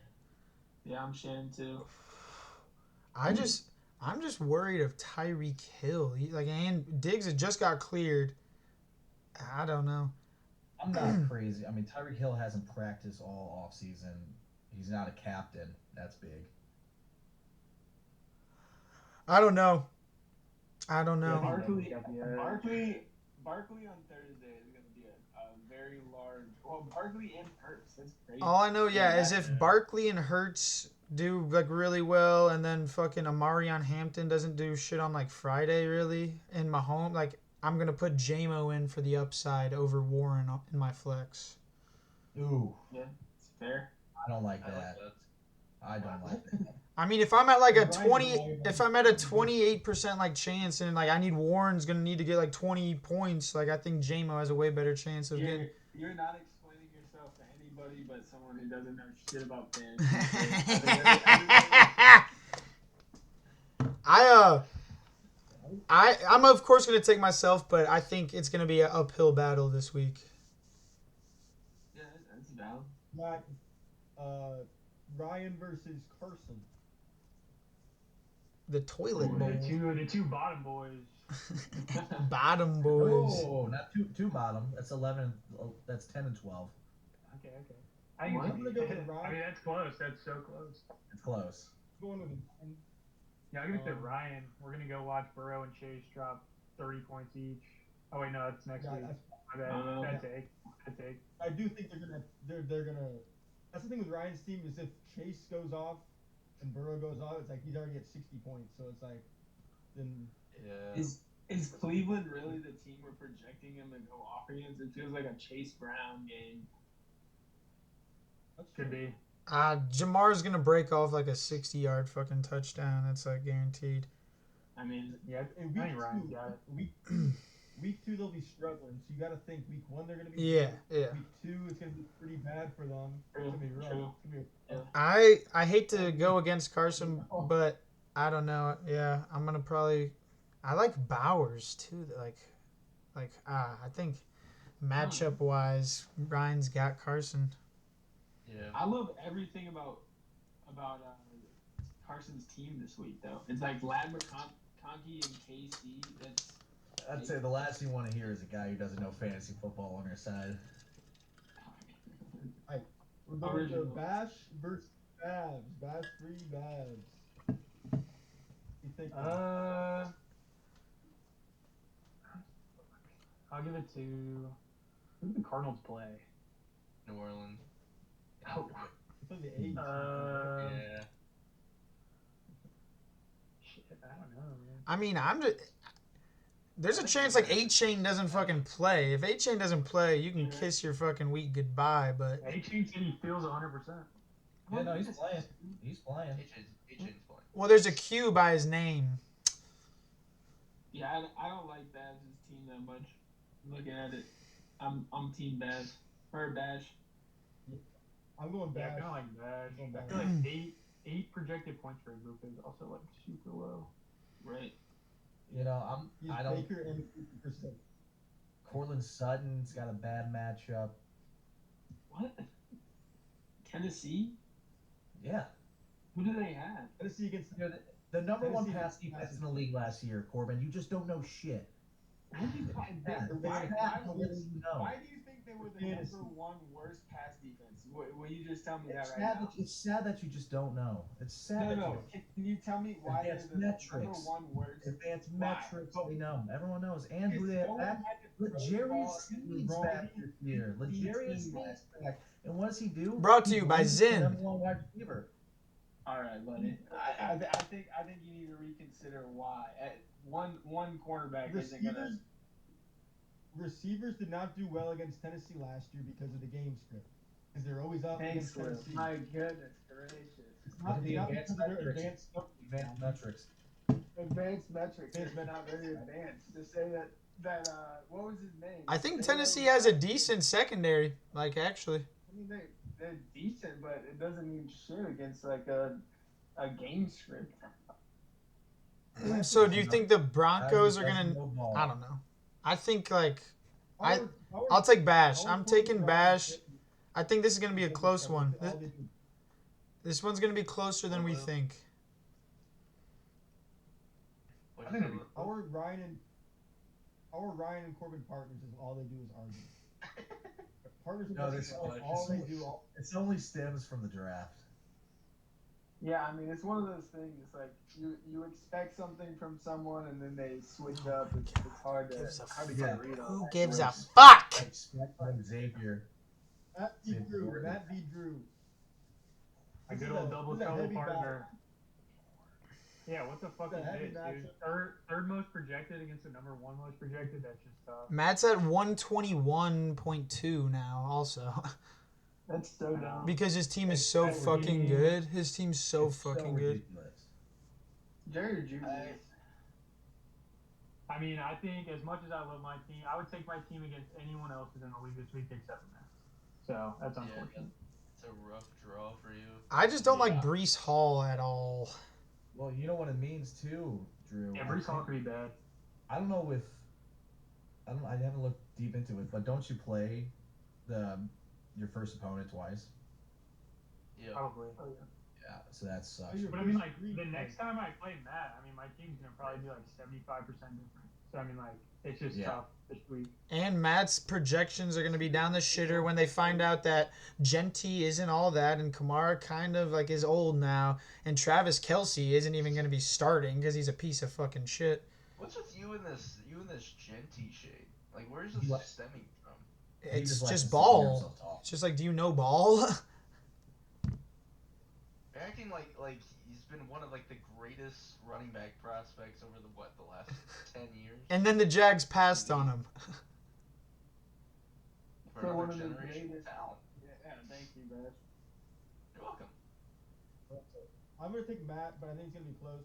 Yeah, I'm Shannon too. I'm just worried of Tyreek Hill. And Diggs had just got cleared. I don't know. I'm not crazy. I mean, Tyreek Hill hasn't practiced all off season. He's not a captain. That's big. I don't know. Barkley, Yeah. Barkley on Thursday is going to be a very large. Well, Barkley and Hurts. That's crazy. All I know, is if Barkley and Hurts do like really well, and then fucking Amarion Hampton doesn't do shit on like Friday really, and Mahomes, like I'm gonna put JMO in for the upside over Warren in my flex. Ooh, Yeah, it's fair. I don't like I like that. that. I don't like that. I mean, if I'm at like a Brian's 20, alive. if I'm at a 28% like chance, and like I need Warren's gonna need to get like 20 points, like I think JMO has a way better chance of getting. You're not explaining yourself to anybody but someone who doesn't know shit about fantasy. I'm of course gonna take myself, but I think it's gonna be an uphill battle this week. Yeah, that's valid. Got Ryan versus Carson. The toilet bowl. The two bottom boys. Bottom boys. Oh, not two bottom. That's 11. That's 10 and 12. Okay. I What? can I'm gonna go with Ryan. I mean, that's close. That's so close. It's close. Going with Yeah, I'll give it to Ryan. We're gonna go watch Burrow and Chase drop 30 points each. Oh wait, no, that's next week. My bad. Bad take. I do think they're gonna. That's the thing with Ryan's team is if Chase goes off and Burrow goes off, it's like he's already at 60 points. So it's like, then Yeah. Is Cleveland really the team we're projecting him to go off against? It feels like a Chase Brown game. that's Could true. be. Jamar's gonna break off like a 60-yard fucking touchdown. That's like guaranteed. I mean, Yeah, In I week think Ryan's two, got it. week two they'll be struggling. So you got to think week one they're gonna be. Yeah. Week two is gonna be pretty bad for them. It's gonna be rough. True. It's gonna be I hate to go against Carson, but I don't know. Yeah, I'm gonna probably. I like Bowers too. I think matchup wise, Ryan's got Carson. Yeah. I love everything about Carson's team this week, though. It's like Lad McConkey and KC. That's I'd say the last you want to hear is a guy who doesn't know fantasy football on their side. We're going Original. to Bash versus Babs. Bash 3 Babs. You think? I'll give it to. Who did the Cardinals play? New Orleans. Oh, It's on the 8th. Yeah. shit. I don't know, man. I mean, there's a chance like A-Chain doesn't fucking play. If A-Chain doesn't play, you can kiss your fucking week goodbye. But A-Chain said he feels 100%. Yeah, no, he's playing. He's playing. HN's playing. well, there's a Q by his name. Yeah, I don't like Babs' team that much. Looking at it, I'm team Babs or Bash. I'm going Yeah, I Bash. kind of like Bash. Going I Bash. feel like eight projected points for a group is also like super low. Right. You know, He's I don't. Baker and 50%. Cortland Sutton's got a bad matchup. What? Tennessee? Yeah. Who do they have? Tennessee against. You know, the number one Tennessee pass defense in the league last year, Corbin. You just don't know shit. How do you find that? Why- What do you know? Why do you think they were the Fantasy. number one worst pass defense? Will you just tell me It's that right sad now? it's sad that you just don't know. It's sad No. that Can you tell me why they're Advanced the number metrics. one worst? you advanced Why? metrics. They know. Everyone knows. And who they have back? Legarius Sneed's back this year. Legarius Sneed's back. And what does he do? Brought to He you by runs the Zyn. number one wide receiver. All right, buddy. I think you need to reconsider why. One cornerback isn't gonna. Receivers did not do well against Tennessee last year because of the game script. Because they're always up Thanks, against Will. Tennessee. My goodness gracious. It's Look not, at the not advanced because of their metrics. advanced stuff. Advanced metrics. Advanced metrics. Advanced It's not very advanced. To say that what was his name? I think They Tennessee were- has a decent secondary. Like actually, I mean, they're decent, but it doesn't mean shit against like a game script. so do you think the Broncos are Doesn't gonna? know ball. I don't know. I think like Howard- I'll take Bash. Howard I'm taking Brown Bash. is- I think this is gonna be a close one. All they do. This one's gonna be closer than we think. What'd I you think say, it'll be- Our Ryan and Corbin partners is all they do is argue. Partners No, are there's so much. all they do. It's only stems from the draft. Yeah, I mean, it's one of those things. It's like you expect something from someone, and then they switch up. It's hard to Gives a hard to fuck. get a read on. Who that. gives a Gross. fuck? I expect from Xavier. Matt B. Drew. Matt B. Drew. A This good is old a- double this is a trouble heavy partner. Yeah, what the fuck It's a is heavy this, dude? matchup. Third most projected against the number one most projected. That's just tough. Matt's at 121.2 now. Also, That's so dumb. because his team is so That's fucking ridiculous. good. His team's so It's fucking good. ridiculous. Jerry Judy. I mean, I think as much as I love my team, I would take my team against anyone else who's in the league this week except for Matt. So that's Yeah, unfortunate. it's a rough draw for you. I just don't like Yeah. Brees Hall at all. Well, you know what it means too, Drew. Yeah, I Brees Hall think- could be bad. I don't know if I haven't looked deep into it, but don't you play your first opponent twice? Yeah. Probably. Yeah, so that sucks. Oh, you're- But I mean, like, Green the Bay. next time I play Matt, I mean, my team's going to probably be like 75% different. So I mean, like, it's just Yeah. tough this week. And Matt's projections are going to be down the shitter when they find out that Genty isn't all that, and Kamara kind of like is old now, and Travis Kelce isn't even going to be starting because he's a piece of fucking shit. What's with you and this Genty shade? Like, where's this What? stemming from? He It's likes just to hear ball. himself talk. It's just like, do you know ball? You're acting like he's been one of like the greatest running back prospects over the last 10 years. And then the Jags passed on him. For For one another of the generation of greatest. talent. Yeah, thank you, Bash. You're welcome. I'm gonna take Matt, but I think it's gonna be close.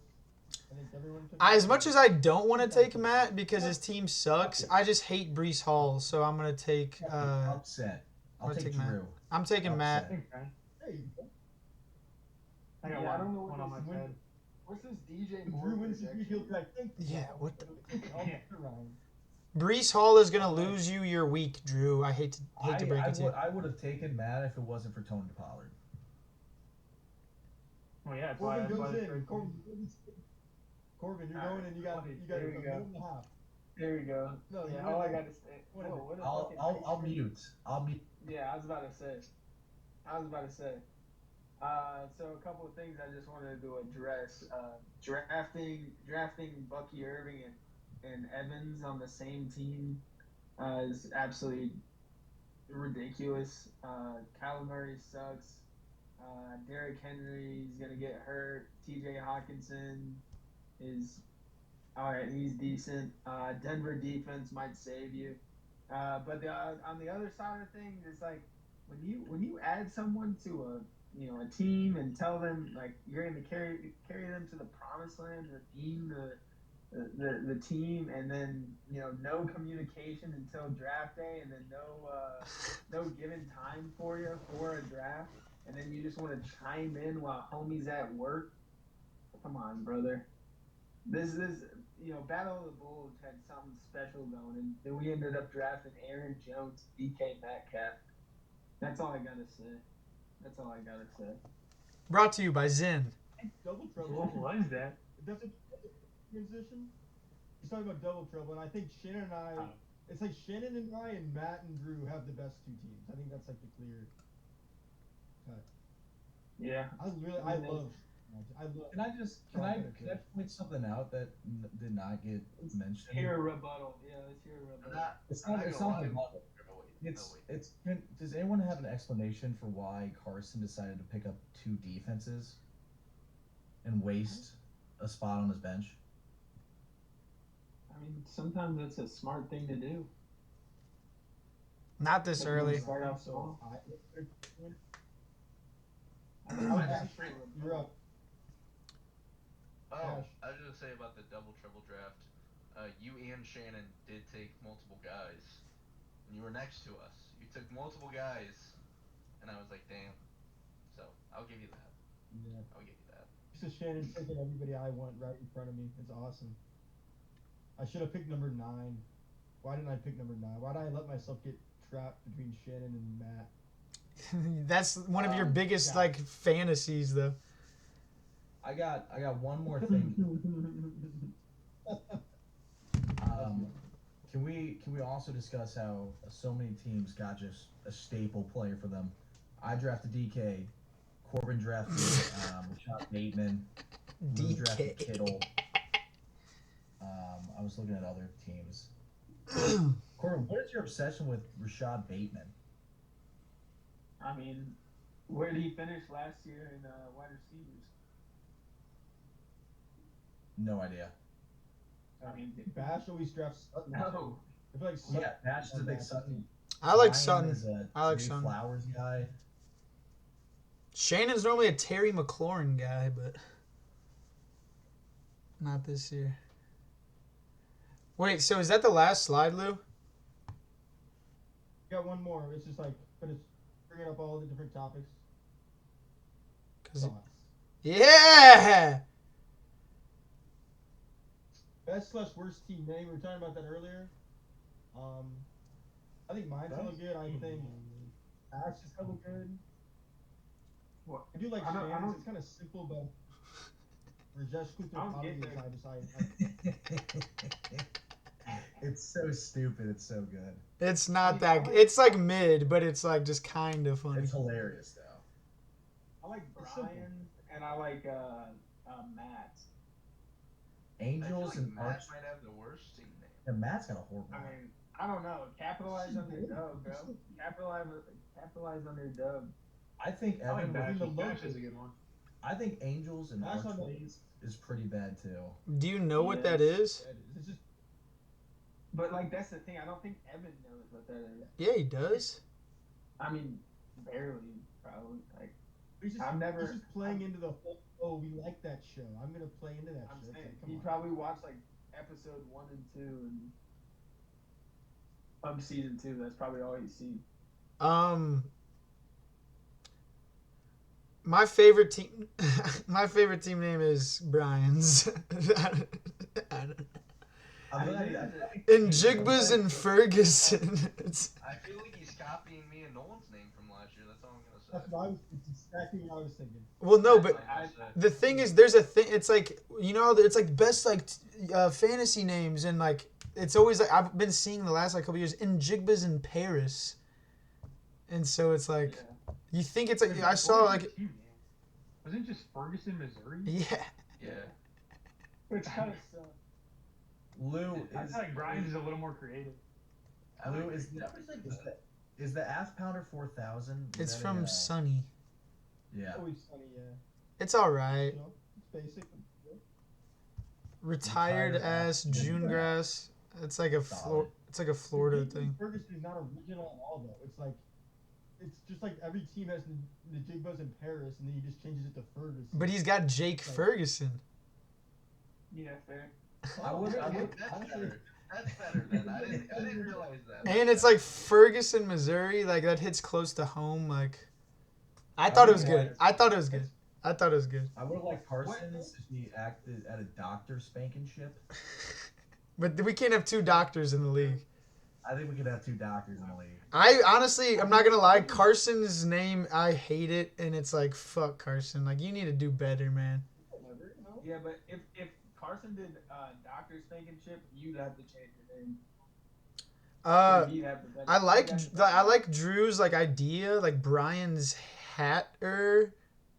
I think everyone took As Matt. much as I don't want to take Matt because his team sucks, I just hate Brees Hall, so I'm going to take. Upset. I'll I'll take take Matt. Drew. I'm taking Matt. Upset. Okay. Hey, I got Yeah, I don't know one what on my this head. What's this DJ if Moore Drew wins, projection? he'll be like, thank you. Yeah, what the- I'll Yeah. get around. Brees Hall is going to lose you your week, Drew. I hate to break it to you. I would have taken Matt if it wasn't for Tony Pollard. Well, yeah, that's why. Corbin That's why goes this in. trade- Corbin, you're All going right, and you got there a we go. minute and a half. There we go. No, Yeah, you all I win. got to say. What is Whoa, it? what a I'll fucking I'll nice mute. I'll mute. Yeah, I was about to say. So a couple of things I just wanted to address. Drafting Bucky Irving and Evans on the same team is absolutely ridiculous. Kyler Murray sucks. Derrick Henry is gonna get hurt. T.J. Hawkinson is all right. He's decent. Denver defense might save you. But on the other side of things, it's like when you add someone to a team and tell them like you're going to carry them to the promised land, redeem the team, and then no communication until draft day, and then no given time for you for a draft, and then you just want to chime in while homie's at work. Come on, brother. This Battle of the Bulls had something special going, and then we ended up drafting Aaron Jones, DK Metcalf. That's all I gotta say. Brought to you by Zin. Double trouble. What was that? That's a transition. He's talking about double trouble, and I think Shannon and I. It's like Shannon and I and Matt and Drew have the best two teams. I think that's like the clear cut. Yeah. I love. Can I point something out that did not get mentioned? Hear a rebuttal. Yeah, let's hear a I'm rebuttal. not. It's I'm not. not It's gonna not lie. about it. Does anyone have an explanation for why Carson decided to pick up 2 defenses and waste a spot on his bench? I mean, sometimes that's a smart thing to do. Not this early. Start off small. You're up. Oh, Gosh. I was gonna say about the double trouble draft. You and Shannon did take multiple guys, and you were next to us. You took multiple guys, and I was like, damn. So I'll give you that. Yeah. I'll give you that. This is Shannon taking everybody I want right in front of me. It's awesome. I should have picked number 9. Why didn't I pick number 9? Why did I let myself get trapped between Shannon and Matt? That's one of your biggest like fantasies, though. I got one more thing. Can we also discuss how so many teams got just a staple player for them? I drafted DK. Corbin drafted Rashad Bateman. Lou drafted DK. Kittle. I was looking at other teams. Corbin, what is your obsession with Rashad Bateman? I mean, where did he finish last year in wide receivers? No idea. I mean, Bash always drafts Sutton. no. I feel like Sutton. Yeah, Bash is a big Sutton. I like Ryan Sutton. is a I like Trey Sutton. Flowers guy. Shannon's normally a Terry McLaurin guy, but not this year. Wait, so is that the last slide, Lou? Got one more. It's just like, but it's bringing up all the different topics. 'Cause Thoughts. yeah! Best/worst team name. We were talking about that earlier. I think mine's hella good. I think Ash is hella good. What? I do like I don't- Shannon's. It's kind of simple, but Rajesh I don't get Kutrapali that. is I It's so stupid. It's so good. It's not that. It's like mid, but it's like just kind of funny. It's hilarious though. I like It's simple. Brian and I like Matt. Angels I feel like and Matt Arch. might have the worst team name. Yeah, Matt's got a horrible. I mean, I don't know. Capitalize on their dub, bro. Capitalize on their dub. I think I like Evan. Bash. the Bash logo. is a good one. I think Angels and That's not- Archways is pretty bad too. Do you know what Yes. that is? It's just But like that's the thing. I don't think Evan knows what that is. Yeah, he does. I mean, barely, probably. Like he's just, I've never- he's just playing into the whole. Oh, we like that show. I'm gonna play into that I'm show. saying, It's like, he come on. probably watched like episode 1 and 2 and of season 2. That's probably all he's seen. My favorite team. My favorite team name is Brian's. I'm glad. And Jigbas and Ferguson. I feel like he's copying me and Nolan's name from last year. That's all I'm gonna say. That's what I was. It's exactly what I was thinking. Well, no, but That's all I'm gonna say. the thing is, there's a thing. It's like, you know, it's like best like fantasy names, and like it's always like I've been seeing the last like couple years in Jigbas in Paris, and so it's like Yeah. you think it's like I saw like Wasn't it just Ferguson, Missouri? yeah. Yeah. Which kind of sucks. Lou I is. feel like Brian's is a little more creative. I Lou like is. the numbers like Is that. the Ass Pounder 4000? It's from Sunny. Yeah. Always funny, yeah. It's all right. You know, it's basic. Retired ass June grass. It's like a Solid. It's like a Florida Jigbas thing. Ferguson is not original at all, though. It's like, it's just like every team has the Jigbas in Paris, and then he just changes it to Ferguson. But he's got Jake Ferguson. Yeah, fair. I would. That's better. That's better then. I didn't realize that. And it's like Ferguson, Missouri. Like that hits close to home. Like I thought it was good. I thought it was good. I thought it was good. I would have liked Parsons if he acted at a doctor spanking ship. But we can't have two doctors in the league. I think we could have two doctors in the league. I honestly, I'm not gonna lie. Carson's name, I hate it, and it's like fuck Carson. Like you need to do better, man. Whatever, you know? Yeah, but if Carson did Doctor Spanking Chip, you'd have to change your name. You'd have to- I like you'd have to- I like Drew's like idea, like Brian's hatter,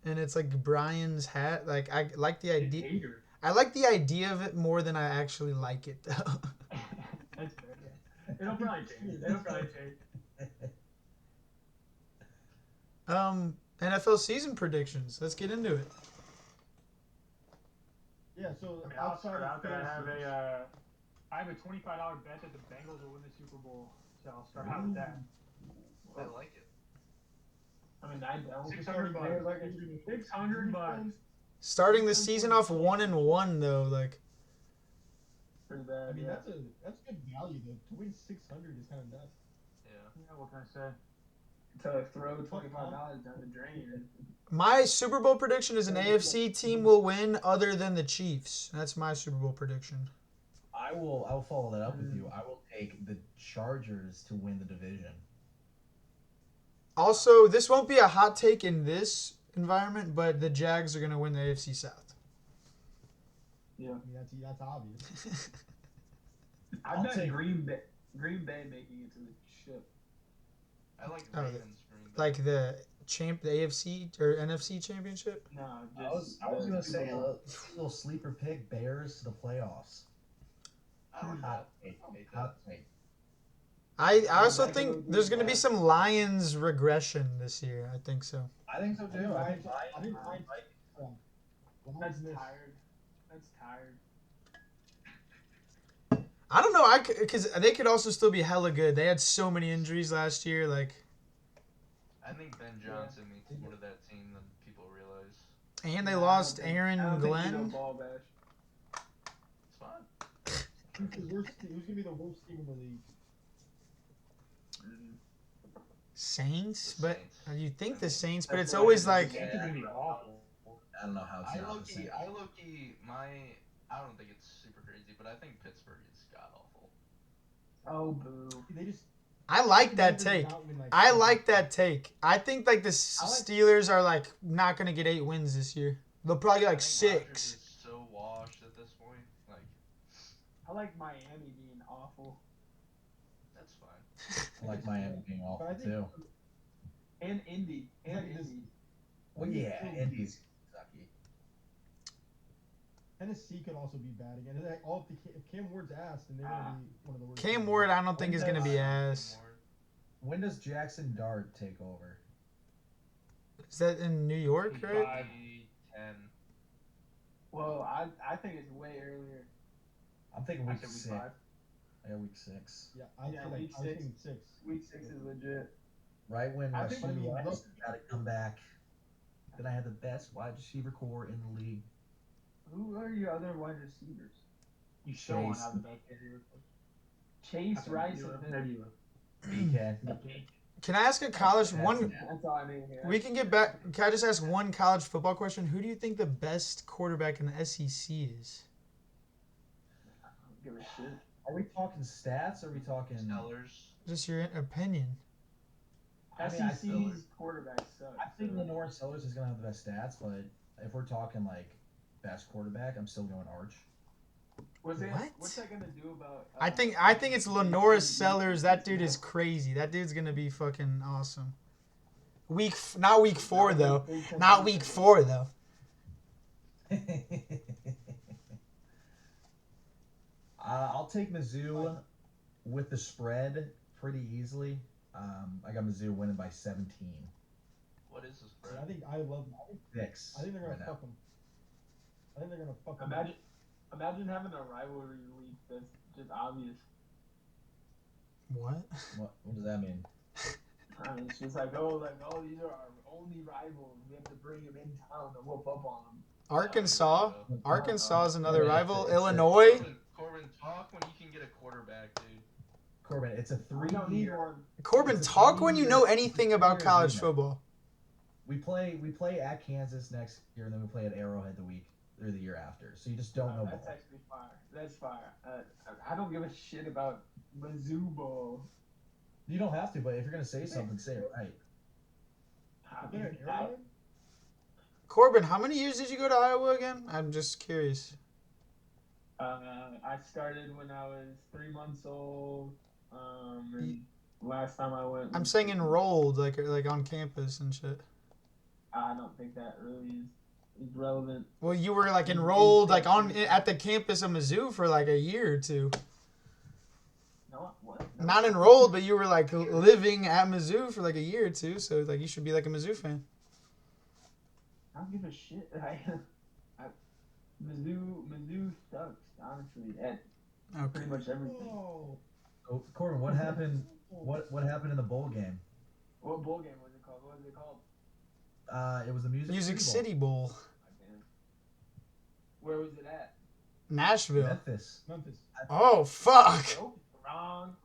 and it's like Brian's hat. Like I like the idea. Hater. I like the idea of it more than I actually like it though. That's fair. Yeah. It'll probably change. It'll probably change. NFL season predictions. Let's get into it. Yeah, so I mean, I'll outside start of out that I have a $25 fantasy- bet that the Bengals will win the Super Bowl. So I'll start out with that. I like it. I mean, I don't. $600. Like, $600. Starting the season off 1-1 though, like pretty bad. I mean, yeah. that's good value though. To win 600 is kind of nuts. Yeah. Yeah, what can I say? To throw $25 down the drain. my Super Bowl prediction is an AFC team will win other than the Chiefs. That's my Super Bowl prediction. I will follow that up with you. I will take the Chargers to win the division. Also, this won't be a hot take in this environment, but the Jags are going to win the AFC South. Yeah. I mean, that's obvious. I I'll bet take- Green Bay making it to the ship. I like Oh, Ravens. Green Bay. Like the AFC or NFC championship. No, I was gonna say a Bowl. little sleeper pick: Bears to the playoffs. I like Hot that. take. I hate that. Hot take. I also think there's going to be some Lions regression this year. I think so. I think so too. I think I think Lions- That's Lions miss. tired. That's tired. I don't know. Because they could also still be hella good. They had so many injuries last year. Like, I think Ben Johnson means more to that team than people realize. and they Nah, I lost don't think- Aaron I don't think you know Glenn. ball bash. It's fine. Who's gonna be the worst team in the league? Saints, but Saints. you think the Saints, but That's it's what always I like think. It's gonna be awful. I don't know how it's I not low the key, same. I don't think it's super crazy, but I think Pittsburgh is god awful. Oh, boo. They just. I like that Denver did take. not win, like, I 10. like that take. I think like the I like- Steelers are like not gonna get 8 wins this year. They'll probably get I like think Rodgers 6. is so washed at this point. Like, I like Miami being awful. That's fine. I like Miami being But I awful think too. And Indy. And Like this- Indy. Well, yeah, Indy's sucky. Tennessee could also be bad again. And, like, if Cam Ward's ass, then they're gonna be one of the worst. Cam teams. Ward, I don't think is gonna be ass. When does Jackson Dart take over? Is that in New York, right? 10. Well, I think it's way earlier. I'm thinking I week said week 6. 5. Yeah, week 6. Yeah, I'd Yeah, say like week I was 6. thinking 6. Week 6 is legit. Right when I think Rasheed when he Rice looked- got to come back. Then I had the best wide receiver core in the league. Who are your other wide receivers? You still won't Chase. have the best receiver. Chase, Rice, and Maybe you BK. will. Can I ask a college That's one? it. That's all I need here. We can get back. Can I just ask one college football question? Who do you think the best quarterback in the SEC is? I don't give a shit. Are we talking stats or are we talking? Sellers. Just your opinion. I mean, I SEC's feel- quarterback sucks. I think so- Lenore Sellers is going to have the best stats, but if we're talking like best quarterback, I'm still going Arch. What's What? that gonna do about? I think it's Lenora Sellers. That dude is crazy. That dude's gonna be fucking awesome. Not week 4 though. Not week 4 though. I'll take Mizzou with the spread pretty easily. I got Mizzou winning by 17. What is this, So bro? I think I think they're gonna right now. fuck them. I think they're gonna fuck them. Imagine having a rivalry week that's just obvious. What? What does that mean? I mean, it's just like, oh, these are our only rivals. We have to bring them in town to whoop up on them. Arkansas. Arkansas is another Yeah, rival. it's a- Illinois. Corbin, talk when you can get a quarterback, dude. Corbin, it's a We don't need 3-year. one. Corbin, talk when you know anything about college football. We play at Kansas next year, and then we play at Arrowhead the year after. So you just don't know That's ball. actually fire. That's fire. I don't give a shit about Mizzou Bowl. You don't have to, but if you're gonna say something, say it right. I They're mean, in Arrowhead? Corbin, how many years did you go to Iowa again? I'm just curious. I started when I was 3 months old. And last time I went. I'm was- saying enrolled, like on campus and shit. I don't think that really is relevant. Well, you were like enrolled like at the campus of Mizzou for like a year or two. No, what? No. Not enrolled, but you were like living at Mizzou for like a year or two. So like you should be like a Mizzou fan. I don't give a shit. Mizzou sucks, honestly, at Okay. pretty much everything. Whoa. So, Corbin, what happened? What happened in the bowl game? What bowl game was it called? What was it called? It was the Music Bowl. City Bowl, Goddamn. Where was it at? Nashville. Memphis. Memphis. Oh fuck! Nope. Wrong.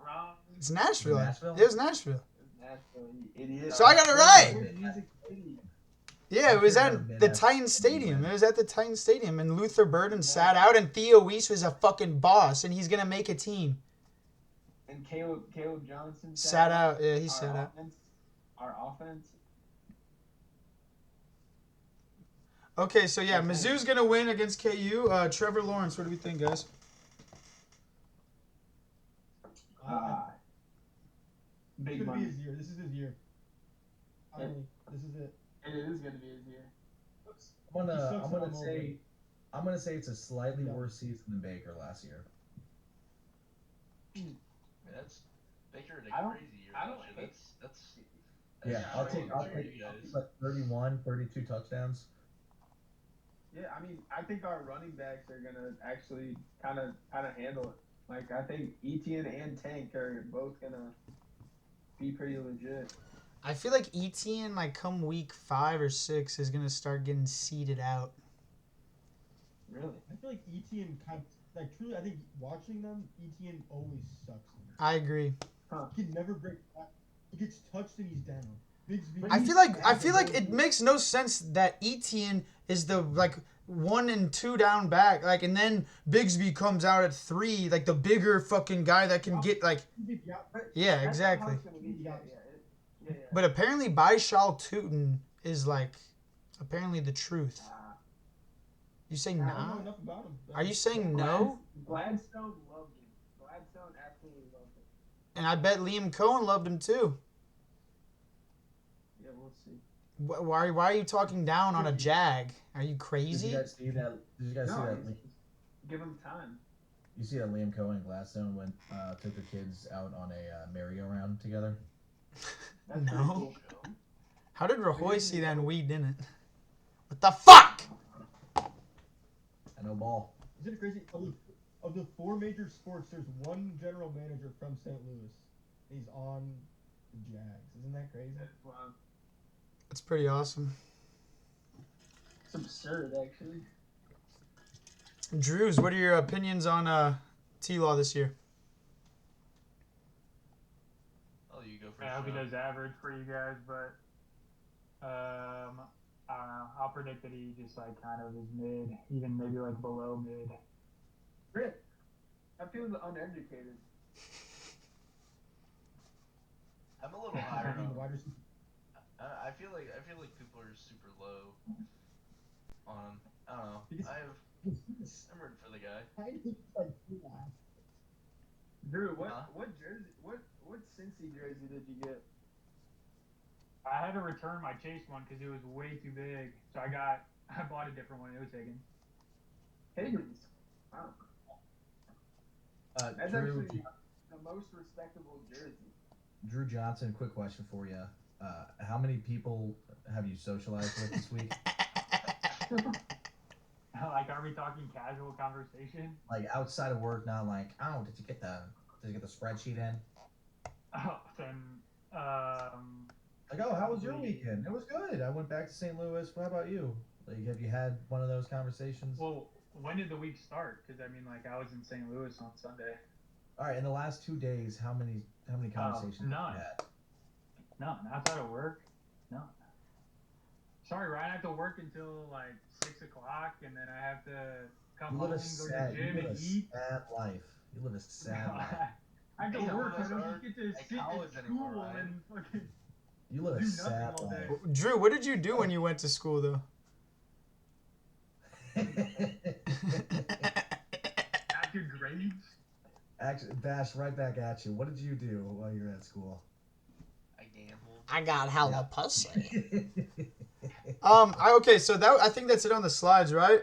It's Nashville. Nashville? It was Nashville. Nashville, you idiot. So I got it right. Where's Music City? Yeah, it was I'm sure at it would've the been Titan Stadium. It was at the Titan Stadium, and Luther Burden sat out, and Theo Weiss was a fucking boss, and he's gonna make a team. And Caleb Johnson Sat out. Yeah, he Our sat out. offense- Our offense. Okay, so yeah, Mizzou's gonna win against KU. Trevor Lawrence, what do we think, guys? Big It's gonna be money. his year. This is his year. Finally, this is it. It is gonna be his year. I'm He sucks gonna and I'm say it's a slightly Yeah. worse season than Baker last year. That's Baker had I a don't- crazy year. I don't last year. hate- That's Yeah, I'll strange take for you guys. like 31, 32 touchdowns. Yeah, I mean, I think our running backs are gonna actually kind of handle it. Like, I think Etienne and Tank are both gonna be pretty legit. I feel like Etienne, like come week 5 or 6, is gonna start getting seeded out. Really? I feel like Etienne truly. I think watching them, Etienne always sucks. I agree. He can never break. He gets touched and he's down. Bigsby. I feel like it makes no sense that Etienne is the like 1 and 2 down back, like, and then Bigsby comes out at 3, like the bigger fucking guy that can get like, yeah, That's exactly. how it's gonna be. Yeah. But apparently, Baishal Tootin is like, apparently the truth. You say I don't know nah? enough about him. Are you saying no? Gladstone loved him. Gladstone absolutely loved it. And I bet Liam Cohen loved him too. Yeah, we'll see. Why are you talking down on a Jag? Are you Did crazy? you guys see that? Did you guys see No, that? give him time. You see that Liam Cohen and Gladstone went took their kids out on a merry-go-round together? That's No. pretty cool. How did Rahoy see that and we didn't? What the fuck? And no ball. Isn't it crazy? Of the 4 major sports, there's one general manager from St. Louis. He's on the Jags. Isn't that crazy? Wow. That's pretty awesome. It's absurd, actually. Drews, what are your opinions on T-Law this year? Oh, you go first. I hope he Sean. does average for you guys, but I don't know. I'll predict that he just like kind of is mid, even maybe like below mid. Rip. I feel uneducated. I'm a little higher. I mean, on- wide receiver. I feel like people are super low on him. I don't know. Because- I'm rooting for the guy. I think it's like yeah. Drew, what Huh? what jersey? What Cincy jersey did you get? I had to return my Chase one because it was way too big, so I bought a different one. It was taken. Higgins. Wow. That's Drew, actually the most respectable jersey. Drew Johnson, quick question for you. How many people have you socialized with this week? Like, are we talking casual conversation? Like outside of work, not like, oh, did you get the spreadsheet in? Oh, then, Like, oh, how was your weekend? It was good. I went back to St. Louis. What about you? Like, have you had one of those conversations? well, when did the week start? Because I mean, like, I was in St. Louis on Sunday. All right, in the last 2 days, how many conversations have none. you had? None. Outside of work, none. Sorry, Ryan. I have to work until like 6 o'clock, and then I have to come You home, live go a to sad, the gym, and eat. life. You live a sad life. I have to Yeah, work. I those don't aren't just get to at sit college at anymore, school Ryan. and fucking You live a do nothing sad all day. life. Drew, what did you do when you went to school, though? After grades. Actually, Bash, right back at you. What did you do while you were at school? I gambled. I got hella pussy. All Okay, so I think that's it on the slides, right?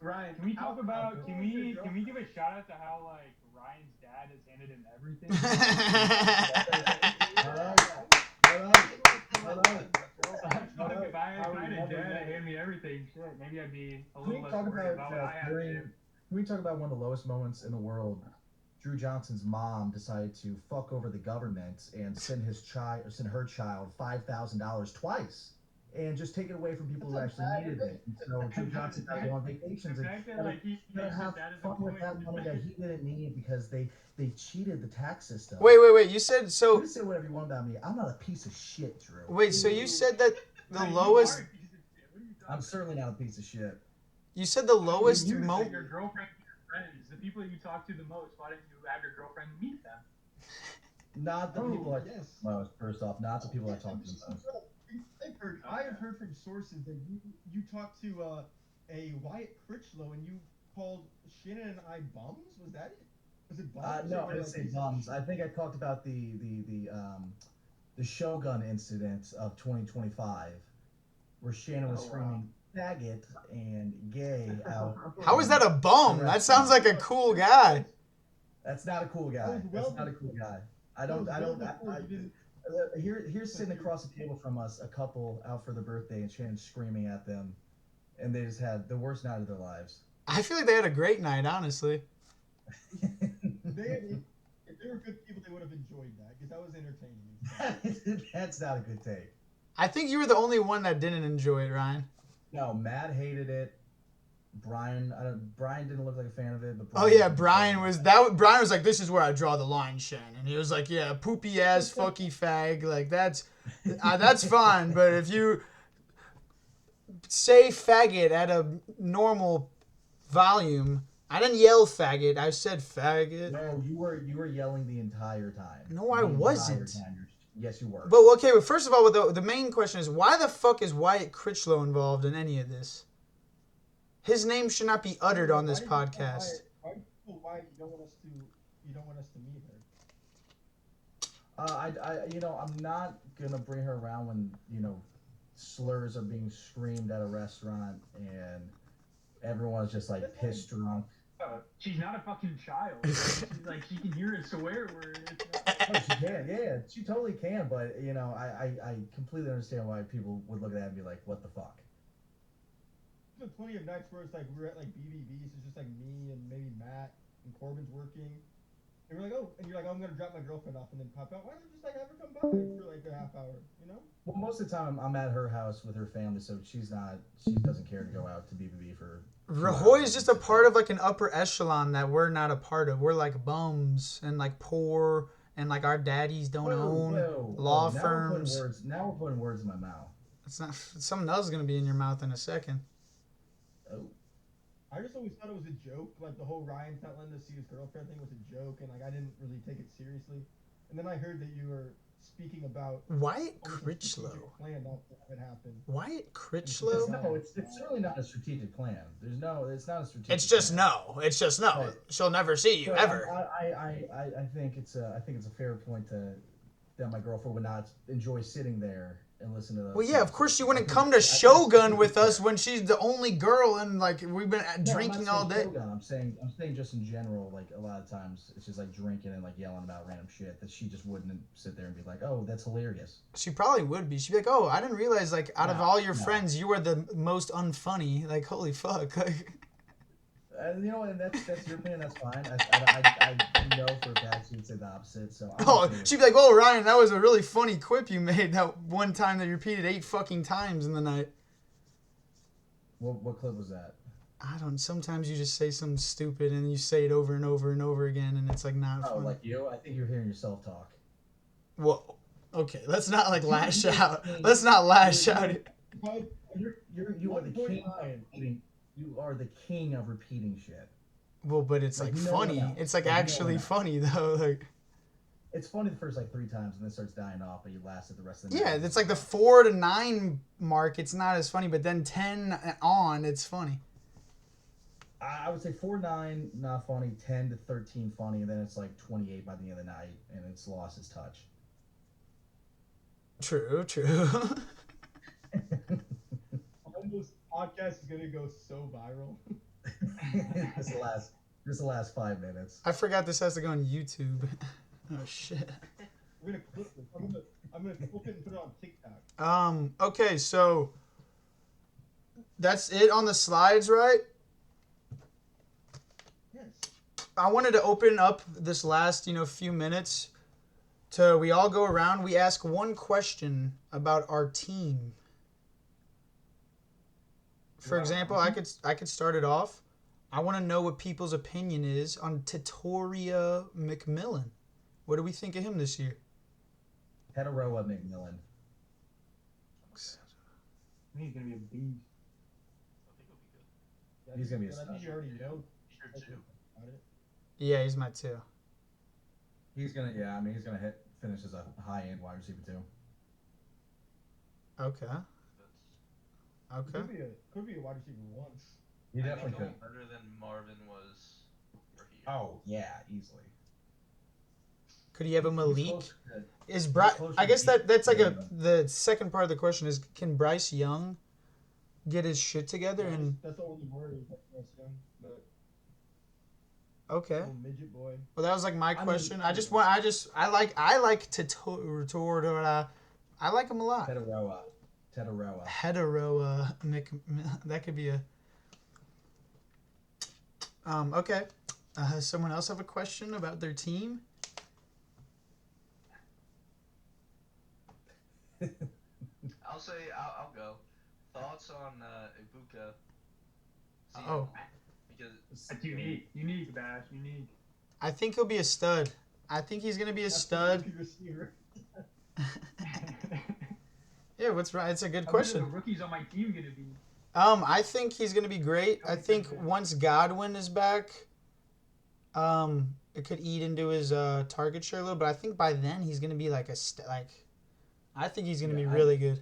Ryan, Can we talk about? how Can was your we girlfriend? give a shout out to how like Ryan's dad has handed him everything? If I had a dad to hand me everything, shit, maybe I'd be a Can we little less talk worried about about what I have to do. can we talk about one of the lowest moments in the world? Drew Johnson's mom decided to fuck over the government and send her child $5,000 twice, and just take it away from people who actually needed it. And so Drew Johnson got to go on vacations The and fact that like he gonna makes his have dad as fun with that employee. money that he didn't need because they cheated the tax system. Wait. You said You so. can say whatever you want about me. I'm not a piece of shit, Drew. Wait, so you said that the Like, you lowest. are a piece of shit. What are you talking I'm about? certainly not a piece of shit. You said the lowest You mo. like your girlfriend and your friends, the people you talk to the most. Why didn't you have your girlfriend meet them? Not the Oh, people I yes. most. First off, not the people I talk to the most. I have heard from sources that you talked to a Wyatt Critchlow and you called Shannon and I bums. Was that it? Was it bums? No, or I didn't say like- bums. I think I talked about the Shogun incident of 2025. Where Shannon was Oh, wow. screaming faggot and gay out. How is that a bum? That sounds like a cool guy. That's not a cool guy. That's not a cool guy. Here's sitting across the table from us, a couple out for the birthday, and Shannon screaming at them, and they just had the worst night of their lives. I feel like they had a great night, honestly. If they were good people, they would have enjoyed that because that was entertaining. That's not a good take. I think you were the only one that didn't enjoy it, Ryan. No, Matt hated it. Brian didn't look like a fan of it, but Oh yeah, Brian was like, this is where I draw the line, Shannon. He was like, yeah, poopy ass, fucky fag, like that's fine, but if you say faggot at a normal volume, I didn't yell faggot, I said faggot. No, you were yelling the entire time. No, I The entire wasn't. time. Yes, you were. But okay, well, first of all, the main question is, why the fuck is Wyatt Critchlow involved in any of this? His name should not be uttered on this podcast. Why you don't want us to you don't want us to meet her? I'm not gonna bring her around when slurs are being screamed at a restaurant and everyone's just like pissed drunk. She's not a fucking child. She's like, she can hear a swear word. Oh, she can, yeah, she totally can. But I completely understand why people would look at that and be like, "What the fuck?" There's been plenty of nights where it's like we're at like BBBs. It's just like me and maybe Matt and Corbin's working, and we're like, "Oh," and you're like, "I'm gonna drop my girlfriend off and then pop out." Why don't you just like have her come by for like a half hour? You know? Well, most of the time I'm at her house with her family, so she doesn't care to go out to BBB for. Rahoy is just a part of like an upper echelon that we're not a part of. We're like bums and like poor and like our daddies don't own law firms. Now we're putting words in my mouth. It's not. Something else is gonna be in your mouth in a second. Oh. I just always thought it was a joke. Like the whole Ryan Fetland to see his girlfriend thing was a joke, and like I didn't really take it seriously. And then I heard that you were speaking about Wyatt almost a Critchlow. strategic plan not to have it happen. Wyatt Critchlow. No, it's certainly not a strategic plan. It's not a strategic. It's just plan. no. It's just no. Right. She'll never see you So ever. I think it's a fair point that my girlfriend would not enjoy sitting there and listen to those. Well, yeah, of course she wouldn't come to Shogun with us when she's the only girl and like we've been drinking all day. Shogun. I'm saying just in general, like a lot of times it's just like drinking and like yelling about random shit that she just wouldn't sit there and be like, "Oh, that's hilarious." She probably would be. She'd be like, "Oh, I didn't realize like out of all your friends, you were the most unfunny." Like, holy fuck. Like, and that's your opinion. That's fine. I know for a fact she would say the opposite. So she'd be like, "Oh, Ryan, that was a really funny quip you made that one time that you repeated 8 fucking times in the night." What clip was that? I don't. Sometimes you just say something stupid and you say it over and over and over again, and it's like not funny. Like you? I think you're hearing yourself talk. Well, okay, let's not like lash out. Let's not lash out. You are the king of repeating. You are the king of repeating shit. Well, but it's like funny. It's like actually funny though. Like it's funny the first like 3 times and then it starts dying off, but you lasted the rest of the night. Yeah, it's like the 4 to 9 mark. It's not as funny, but then 10 on, it's funny. I would say 4 to 9 not funny, 10 to 13 funny, and then it's like 28 by the end of the night, and it's lost its touch. True. This podcast is gonna go so viral. Just the last 5 minutes. I forgot this has to go on YouTube. Oh shit. We're gonna clip this. I'm gonna clip it and put it on TikTok. Okay, so that's it on the slides, right? Yes. I wanted to open up this last, few minutes to we all go around, we ask one question about our team. For example, I could start it off. I want to know what people's opinion is on Tatoria McMillan. What do we think of him this year? Hetero McMillan. I think he's gonna be a beast. I think it'll be good. He's gonna be a I stud. think you already know. Sure too. Yeah, he's my 2. He's gonna finish as a high-end wide receiver too. Okay. Could be a wide receiver 1. He definitely I think could. he'll be better than Marvin was for here. Oh yeah, easily. Could he have a Malik? He's closer to- Is Bryce? closer I to guess that's like yeah. the second part of the question is, can Bryce Young get his shit together and That's the only word is Bryce Young, but okay? little midget boy. Well, that was like my I mean- question. I like Tatoria. I like him a lot. Teteroa. Hetero that could be a okay. Does someone else have a question about their team? I'll go. Thoughts on Ibuka? Oh. Because That's unique, Bash, unique. I think he'll be a stud. I think he's gonna be a stud. Receiver. Yeah, what's right? It's a good How question. good are the rookies on my team gonna be? I think he's gonna be great. I think once Godwin is back, it could eat into his target share a little. But I think by then he's gonna be like I think he's gonna be really good.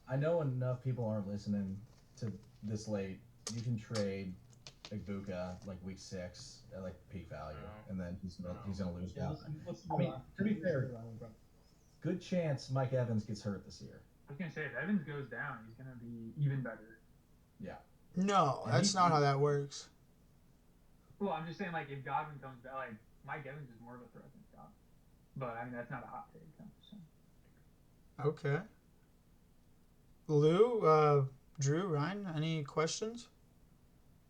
I know enough people aren't listening to this late. You can trade Ibuka like week 6 at like peak value, No. and then he's gonna lose Yeah, out. let's see I mean, what to be let's see fair, what Ryan got. good chance Mike Evans gets hurt this year. I was gonna say if Evans goes down, he's gonna be even better. No, And that's not how that works. Well, I'm just saying like if Godwin comes back, like Mike Evans is more of a threat than Godwin. But I mean that's not a hot take. I'm just saying. Okay. Lou, Drew, Ryan, any questions?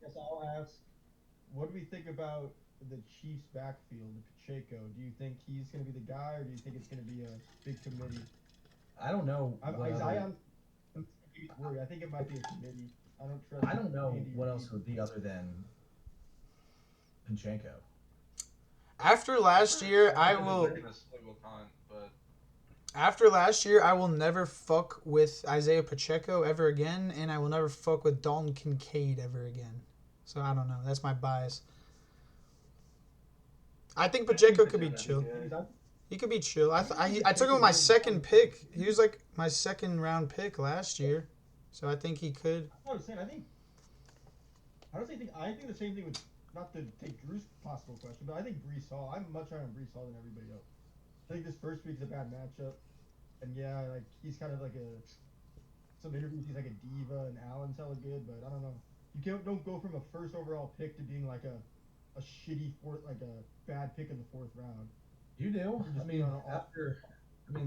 Yes, I'll ask. What do we think about the Chiefs' backfield, Pacheco? Do you think he's going to be the guy, or do you think it's going to be a big committee? I don't know. I'm worried. I think it might be a committee. I don't know Andy what Reid. else would be other than Pacheco. After last year, I will. They're gonna split with Hunt, but After last year, I will never fuck with Isaiah Pacheco ever again, and I will never fuck with Dalton Kincaid ever again. So I don't know. That's my bias. I think Pacheco could be chill. He could be chill. I took him with my second pick. He was like my second round pick last year, so I think he could. I was saying, I think the same thing with, not to take Drew's possible question, but I think Brees Hall. I'm much higher on Brees Hall than everybody else. I think this first week's a bad matchup, and yeah, like he's kind of like some interviews he's like a diva, and Allen's hella good, but I don't know. You don't go from a first overall pick to being like a shitty a bad pick in the 4th round. You do. Just I mean,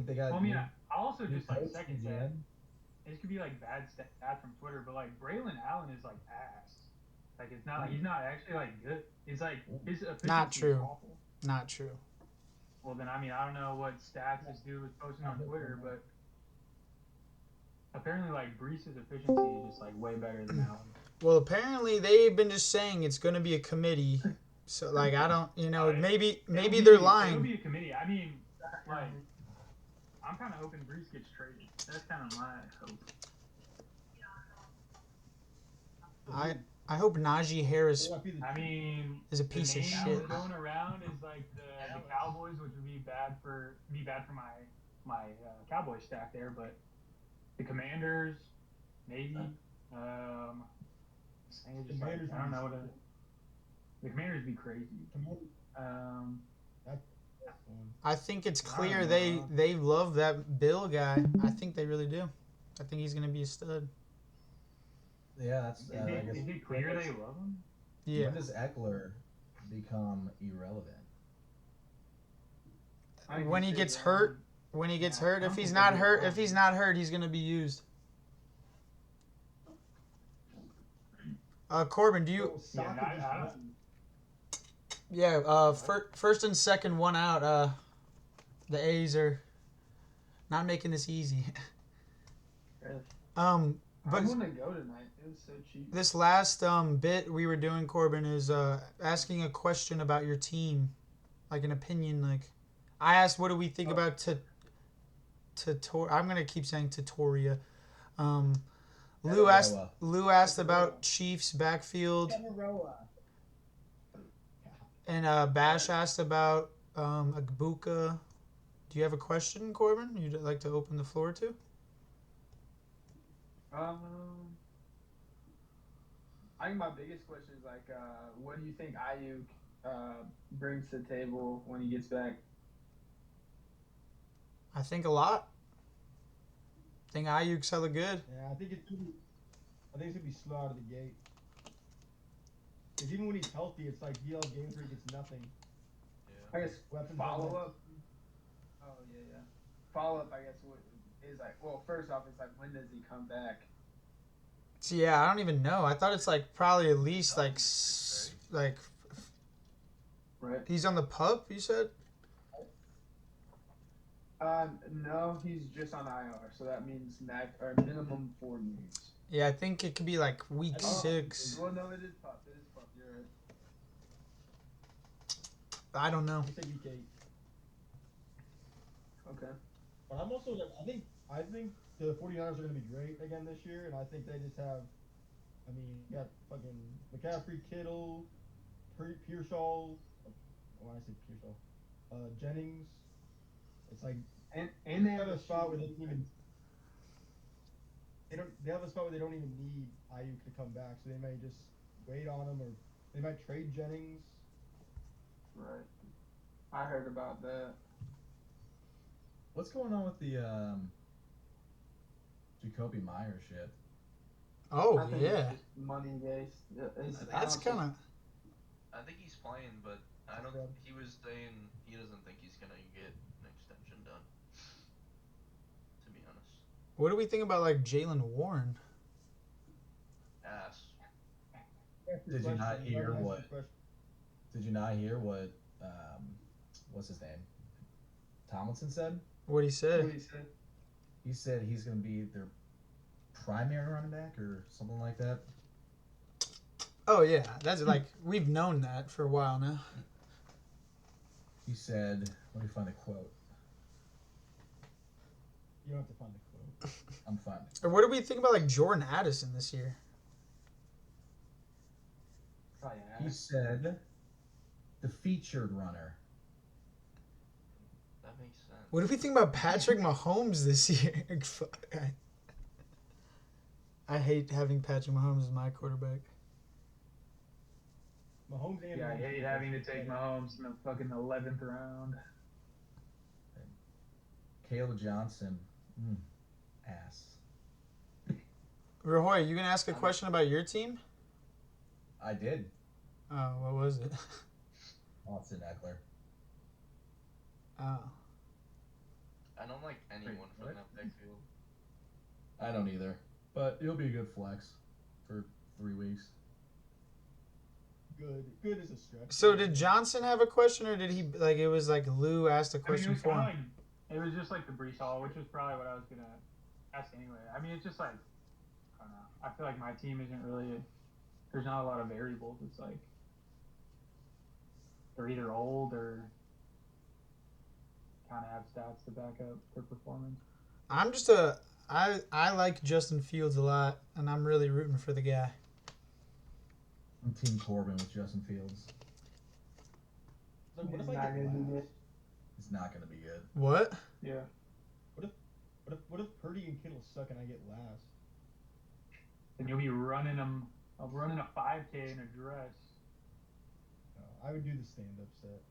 they got. Well, I mean, I also just like coach second again. that. This could be like bad stats from Twitter, but like Braylon Allen is like ass. Like it's not. He's not actually like good. It's like his efficiency Not true. is awful. Not true. Well, then I mean I don't know what stats this dude was posting on Twitter, but apparently like Brees' efficiency is just like way better than Allen. Well, apparently they've been just saying it's going to be a committee. So like I don't, maybe they're It'll lying. be a committee. I mean, like I'm kind of hoping Brees gets traded. That's kind of my hope. I hope Najee Harris I mean, is a piece the of name shit. going around is like the Cowboys, which would be bad for my Cowboy stack there, but the Commanders, maybe. Just like, I don't know what the Commanders be crazy. I think it's clear they love that Bill guy. I think they really do. I think he's going to be a stud. Yeah, that's. Is it clear they love him? Yeah. When does Eckler become irrelevant? When he gets hurt. When he gets hurt. If he's not hurt, he's going to be used. Corbin, do you? Yeah, first and second, one out. The A's are not making this easy. Really? But I want to go tonight. It was so cheap. this last bit we were doing, Corbin, is asking a question about your team, like an opinion. Like I asked, what do we think about I'm gonna keep saying Tatoria. Lou asked about Chiefs backfield. And Bash asked about Agbuka. Do you have a question, Corbin, you'd like to open the floor to? I think my biggest question is like, what do you think Ayuk brings to the table when he gets back? I think a lot. I think Ayuk's hella good. Yeah, I think it's gonna be slow out of the gate. Because even when he's healthy, it's like he'll have games where he gets nothing. yeah. I guess follow up. Oh yeah. Follow up. I guess what is like. Well, first off, it's like when does he come back? So yeah, I don't even know. I thought it's like probably at least like Right. he's on the pup. You said. No, he's just on IR, so that means minimum 4 weeks. Yeah, I think it could be like week 6. Well, no, it is pup. You're right. I don't know. He said week 8. Okay. But I'm also like, I think the 49ers are going to be great again this year, and I think they just have, you got fucking McCaffrey, Kittle, Pearsall, when I say Pearsall, Jennings. It's like, and they have a spot where they don't even. They have a spot where they don't even need Ayuk to come back, so they may just wait on him, or they might trade Jennings. Right. I heard about that. What's going on with the Jacoby Meyer shit? Oh I think yeah, it's just money based. that's kind of. I think he's playing, but I don't. He was saying he doesn't think he's gonna get an extension done. To be honest, What do we think about like Jalen Warren? ass. Did you not hear what? Did you not hear what? What's his name? Tomlinson said. What he What said? he said. He said he's going to be their primary running back or something like that. Oh yeah, that's like we've known that for a while now. He said, let me find the quote. You don't have to find the quote. I'm finding. Or what do we think about like Jordan Addison this year? Probably He ass. said, the featured runner. That makes sense. What do we think about Patrick Mahomes this year? Fuck, I hate having Patrick Mahomes as my quarterback. Mahomes and Yeah, I Mahomes hate having to take Mahomes in the fucking 11th round. Caleb Johnson. Ass. Rahoy, you gonna ask a question about your team? I did. Oh, what was it? Austin Eckler. Oh. I don't like anyone from what? that backfield. I don't either. But it'll be a good flex for 3 weeks. Good is a stretch. So did Johnson have a question, or did he like it was like Lou asked a I mean, question it was for kind of him? like, it was just like the Brees Hall, which was probably what I was gonna ask anyway. I mean, it's just like, I don't know. I feel like my team isn't really. There's not a lot of variables. It's like they're either old or kind of have stats to back up their performance. I'm just I like Justin Fields a lot, and I'm really rooting for the guy. I'm Team Corbin with Justin Fields. So what if He's I not get gonna do last? It's not going to be good. What? Yeah. What if Purdy and Kittle suck and I get last? And you'll be running them. I'm running a 5K in a dress. No, I would do the stand-up set.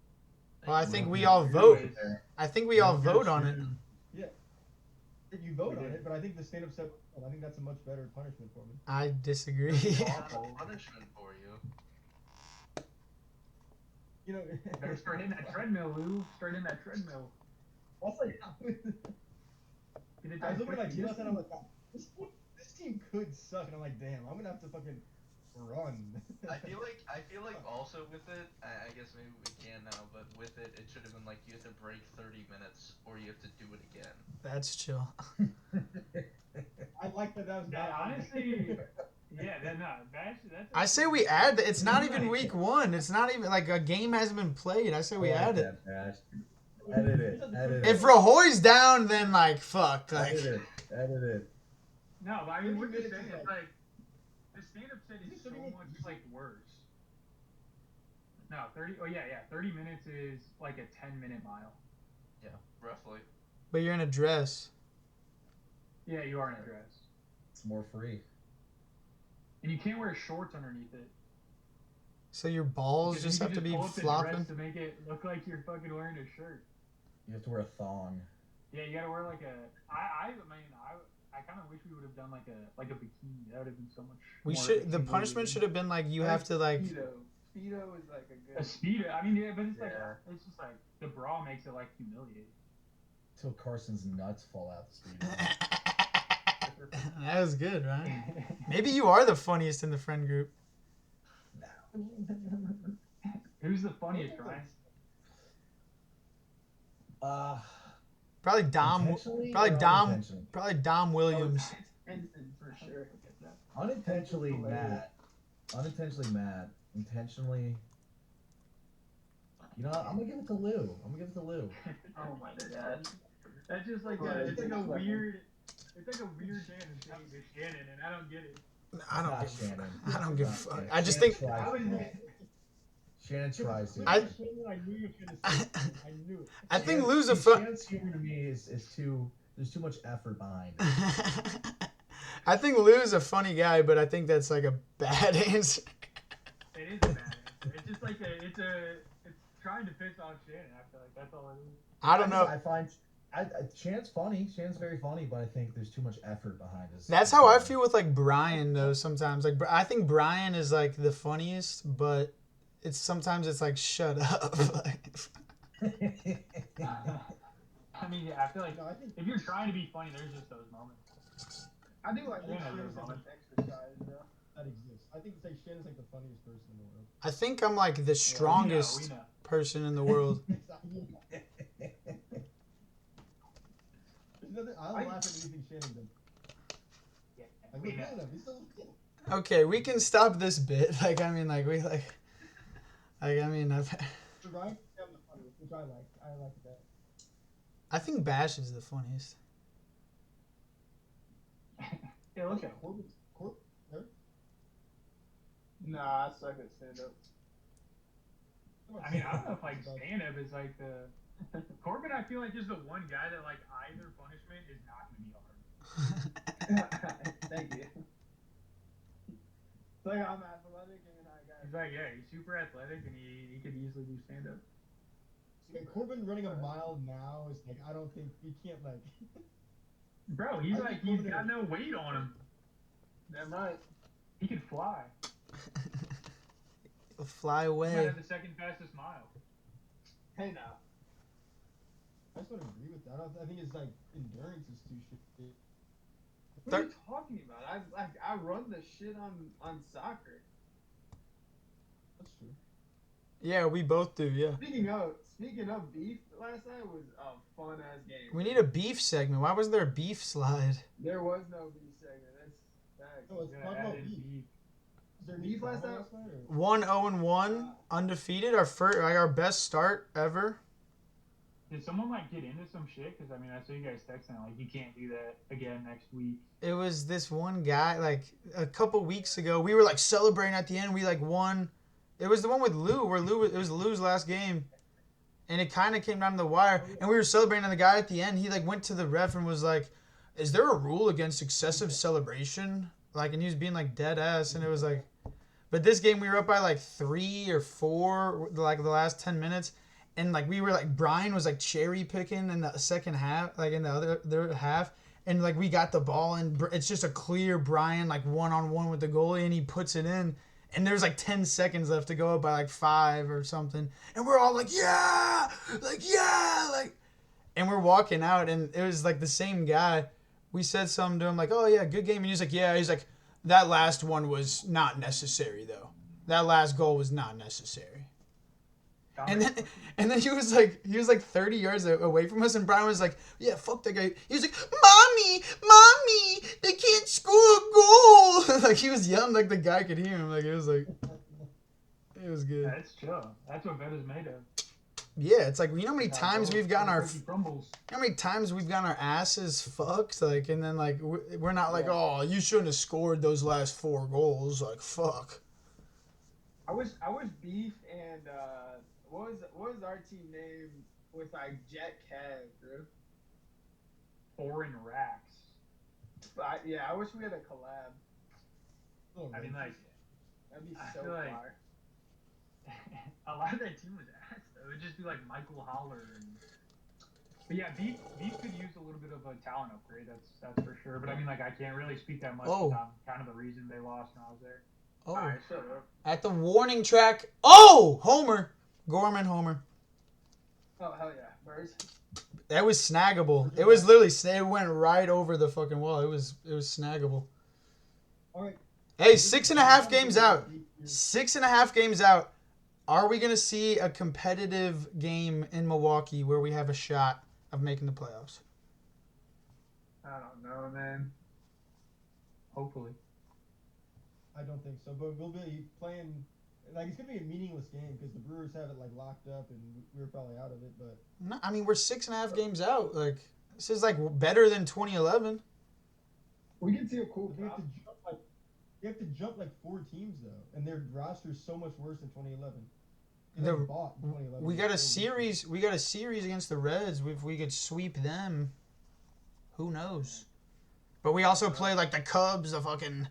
Well, I think you. we all vote. I think we all vote on it. You vote We on did. it, but I think the stand-up set. I think that's a much better punishment for me. I disagree. It's not a punishment for you. You know. Better start hitting that treadmill, Lou. Start in that treadmill. Also, Get it I was done looking at my quick. team last night. I'm like, this team could suck, and I'm like, damn, I'm gonna have to fucking run. I feel like also with it, I guess maybe we can now, but with it, it should have been like you have to break 30 minutes or you have to do it again. That's chill. I like that. That was That not honestly, yeah, that's. I say we add. It's not even week 1. It's not even like a game hasn't been played. I say we add it. Edit it. Edit If it. Rahoy's down, then like fuck. Like Edit it. Edit it. No, but I mean, what you're 30 saying minutes is like the stand-up set is Is it so 30 minutes? much like worse. No, 30. Oh yeah. 30 minutes is like a 10-minute mile. Yeah, roughly. but you're in a dress. Yeah, you are in a dress, It's more free. and you can't wear shorts underneath it. So your balls Because just you have can to be pull up the flopping. dress to make it look like you're fucking wearing a shirt. You have to wear a thong. Yeah, you gotta wear like a. I kind of wish we would have done like a bikini. That would have been so much. We more should. The humiliating. punishment should have been like you have to like. Speedo is like a A good. speedo. I mean, yeah, but it's like Yeah. it's just like the bra makes it like humiliating. Till Carson's nuts fall out the speed. That was good, right? Maybe you are the funniest in the friend group. Who's the funniest, Ryan? Probably Dom. Intentionally Probably or Dom. unintentionally? Probably Dom Williams. For sure. Unintentionally Matt. Unintentionally Matt. Intentionally. You know what? I'm gonna give it to Lou. Oh my god. That's just like it's like a weird. It's like a weird Shannon thing to Shannon, and I don't get it. I don't Not give. Shannon. I don't give a Not fuck. Shannon. I just Shannon think. tries I to- would- Shannon tries to. I- I knew you were gonna say it. I knew it. I think Shannon's- Lou's a fun. Shannon's humor to me is too. There's too much effort behind it. I think Lou's a funny guy, but I think that's like a bad answer. It is a bad answer. It's just like it's trying to piss off Shannon. I feel like that's all it is. I don't know. I find Shan's funny. Shan's very funny, but I think there's too much effort behind his. That's how I feel with like Brian though. Sometimes like I think Brian is like the funniest, but it's sometimes it's like shut up. I mean, yeah, I feel like No, I think if you're trying to be funny, there's just those moments. I do like Yeah, Shannon's there's like moments. an exercise, bro. that exists. I think it's like Shannon's like the funniest person in the world. I think I'm like the strongest We know. person in the world. Exactly. There's nothing, I don't laugh at anything Shannon does. Yeah, Like, we look know. at him. He's so Okay, we can stop this bit. Like I mean, like we like I mean, Ryan, I'm the funniest, which I like. I like that. I think Bash is the funniest. Yeah, look at him. Corbin, Nah, I suck at stand up. I mean, I don't know if like stand-up is like the Corbin. I feel like is the one guy that like either punishment is not going to be hard. Thank you. It's like I'm athletic and I got. He's like, yeah, he's super athletic and he could easily do stand-up. Corbin running a mile now is like, I don't think he can't like. Bro, he's I like think he's Corbin got is- no weight on him. Damn right. He can fly. Fly He might away. have the second fastest mile. Hey now. I just don't agree with that. I think his like endurance is too shit. What are you talking about? I run the shit on soccer. That's true. Yeah, we both do. Yeah. Speaking of beef, last night was a fun ass game. We need a beef segment. Why wasn't there a beef slide? There was no beef segment. That's facts. No, let's Yeah, talk add about in beef. beef. Is there Beef last drama night? or? 1-0-1, undefeated. Our first, like our best start ever. Did someone like get into some shit? Because I mean, I saw you guys texting like you can't do that again next week. It was this one guy like a couple weeks ago. We were like celebrating at the end. We like won. It was the one with Lou where it was Lou's last game, and it kind of came down to the wire. And we were celebrating, and the guy at the end he like went to the ref and was like, "Is there a rule against excessive celebration?" Like, and he was being like dead ass, and it was like. But this game we were up by like 3 or 4 like the last 10 minutes, and like we were like Brian was like cherry picking in the second half, like in the other half, and like we got the ball and it's just a clear Brian like 1-on-1 with the goalie and he puts it in, and there's like 10 seconds left to go up by like 5 or something, and we're all like yeah, and we're walking out and it was like the same guy. We said something to him like, oh yeah, good game, and he's like yeah, he's like. That last one was not necessary, though. That last goal was not necessary. And then he was like 30 yards away from us, and Brian was like, yeah, fuck that guy. He was like, mommy, they can't score a goal. Like he was yelling like the guy could hear him. Like it was good. That's chill. That's what Vetta's made of. Yeah, it's like you know how many times we've gotten our Cookie crumbles. how many times we've gotten our asses fucked, like, and then like we're not like, oh, you shouldn't have scored those last 4 goals, like fuck. I was beef and what was our team name with like Jet Cav, bro? Foreign racks. But I wish we had a collab. Oh, I mean, like, That'd be I so feel like- fire. a lot of that team was ass though. It'd just be like Michael Holler and. But yeah, Beef could use a little bit of a talent upgrade. That's for sure. But I mean, like, I can't really speak that much. Oh. 'Cause I'm kind of the reason they lost when I was there. Oh, Alright, shut up. at the warning track. Oh, Homer, Gorman, Homer. Oh hell yeah, birds. That was snaggable. It was literally it went right over the fucking wall. It was snaggable. All right. Hey, 6.5 games out. 6.5 games out. Are we gonna see a competitive game in Milwaukee where we have a shot of making the playoffs? I don't know, man. Hopefully. I don't think so, but we'll be playing. Like it's gonna be a meaningless game because the Brewers have it like locked up, and we're probably out of it. But No, I mean we're 6.5 games out. Like this is like better than 2011. We can see a cool you have to jump like 4 teams though, and their roster's so much worse than 2011. They The- bought in 2011. We got a series. We got a series against the Reds. If we could sweep them, who knows? But we also play like the Cubs, the fucking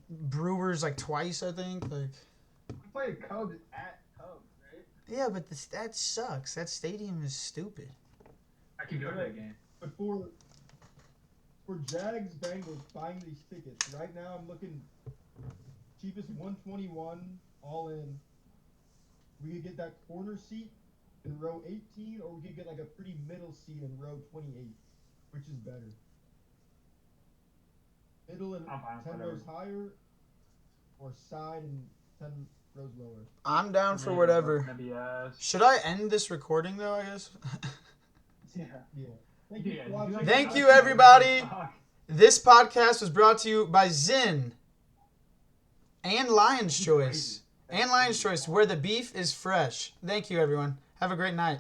Brewers, like twice. I think. Like playing Cubs at Cubs, right? Yeah, but that sucks. That stadium is stupid. I could go to that game. But for Jags Bengals buying these tickets, right now I'm looking cheapest 121 all in. We could get that corner seat in row 18, or we could get like a pretty middle seat in row 28. Which is better? Middle and I'm fine with 10 whatever. rows higher, or side and 10 rows lower? I'm down for Man, whatever. gonna be ass. Should I end this recording though? I guess. Yeah. Yeah. Thank you Yeah, for did you watching. like Thank that? you, everybody. Fuck. This podcast was brought to you by Zinn and Lion's Choice. And Lion's Choice, where the beef is fresh. Thank you, everyone. Have a great night.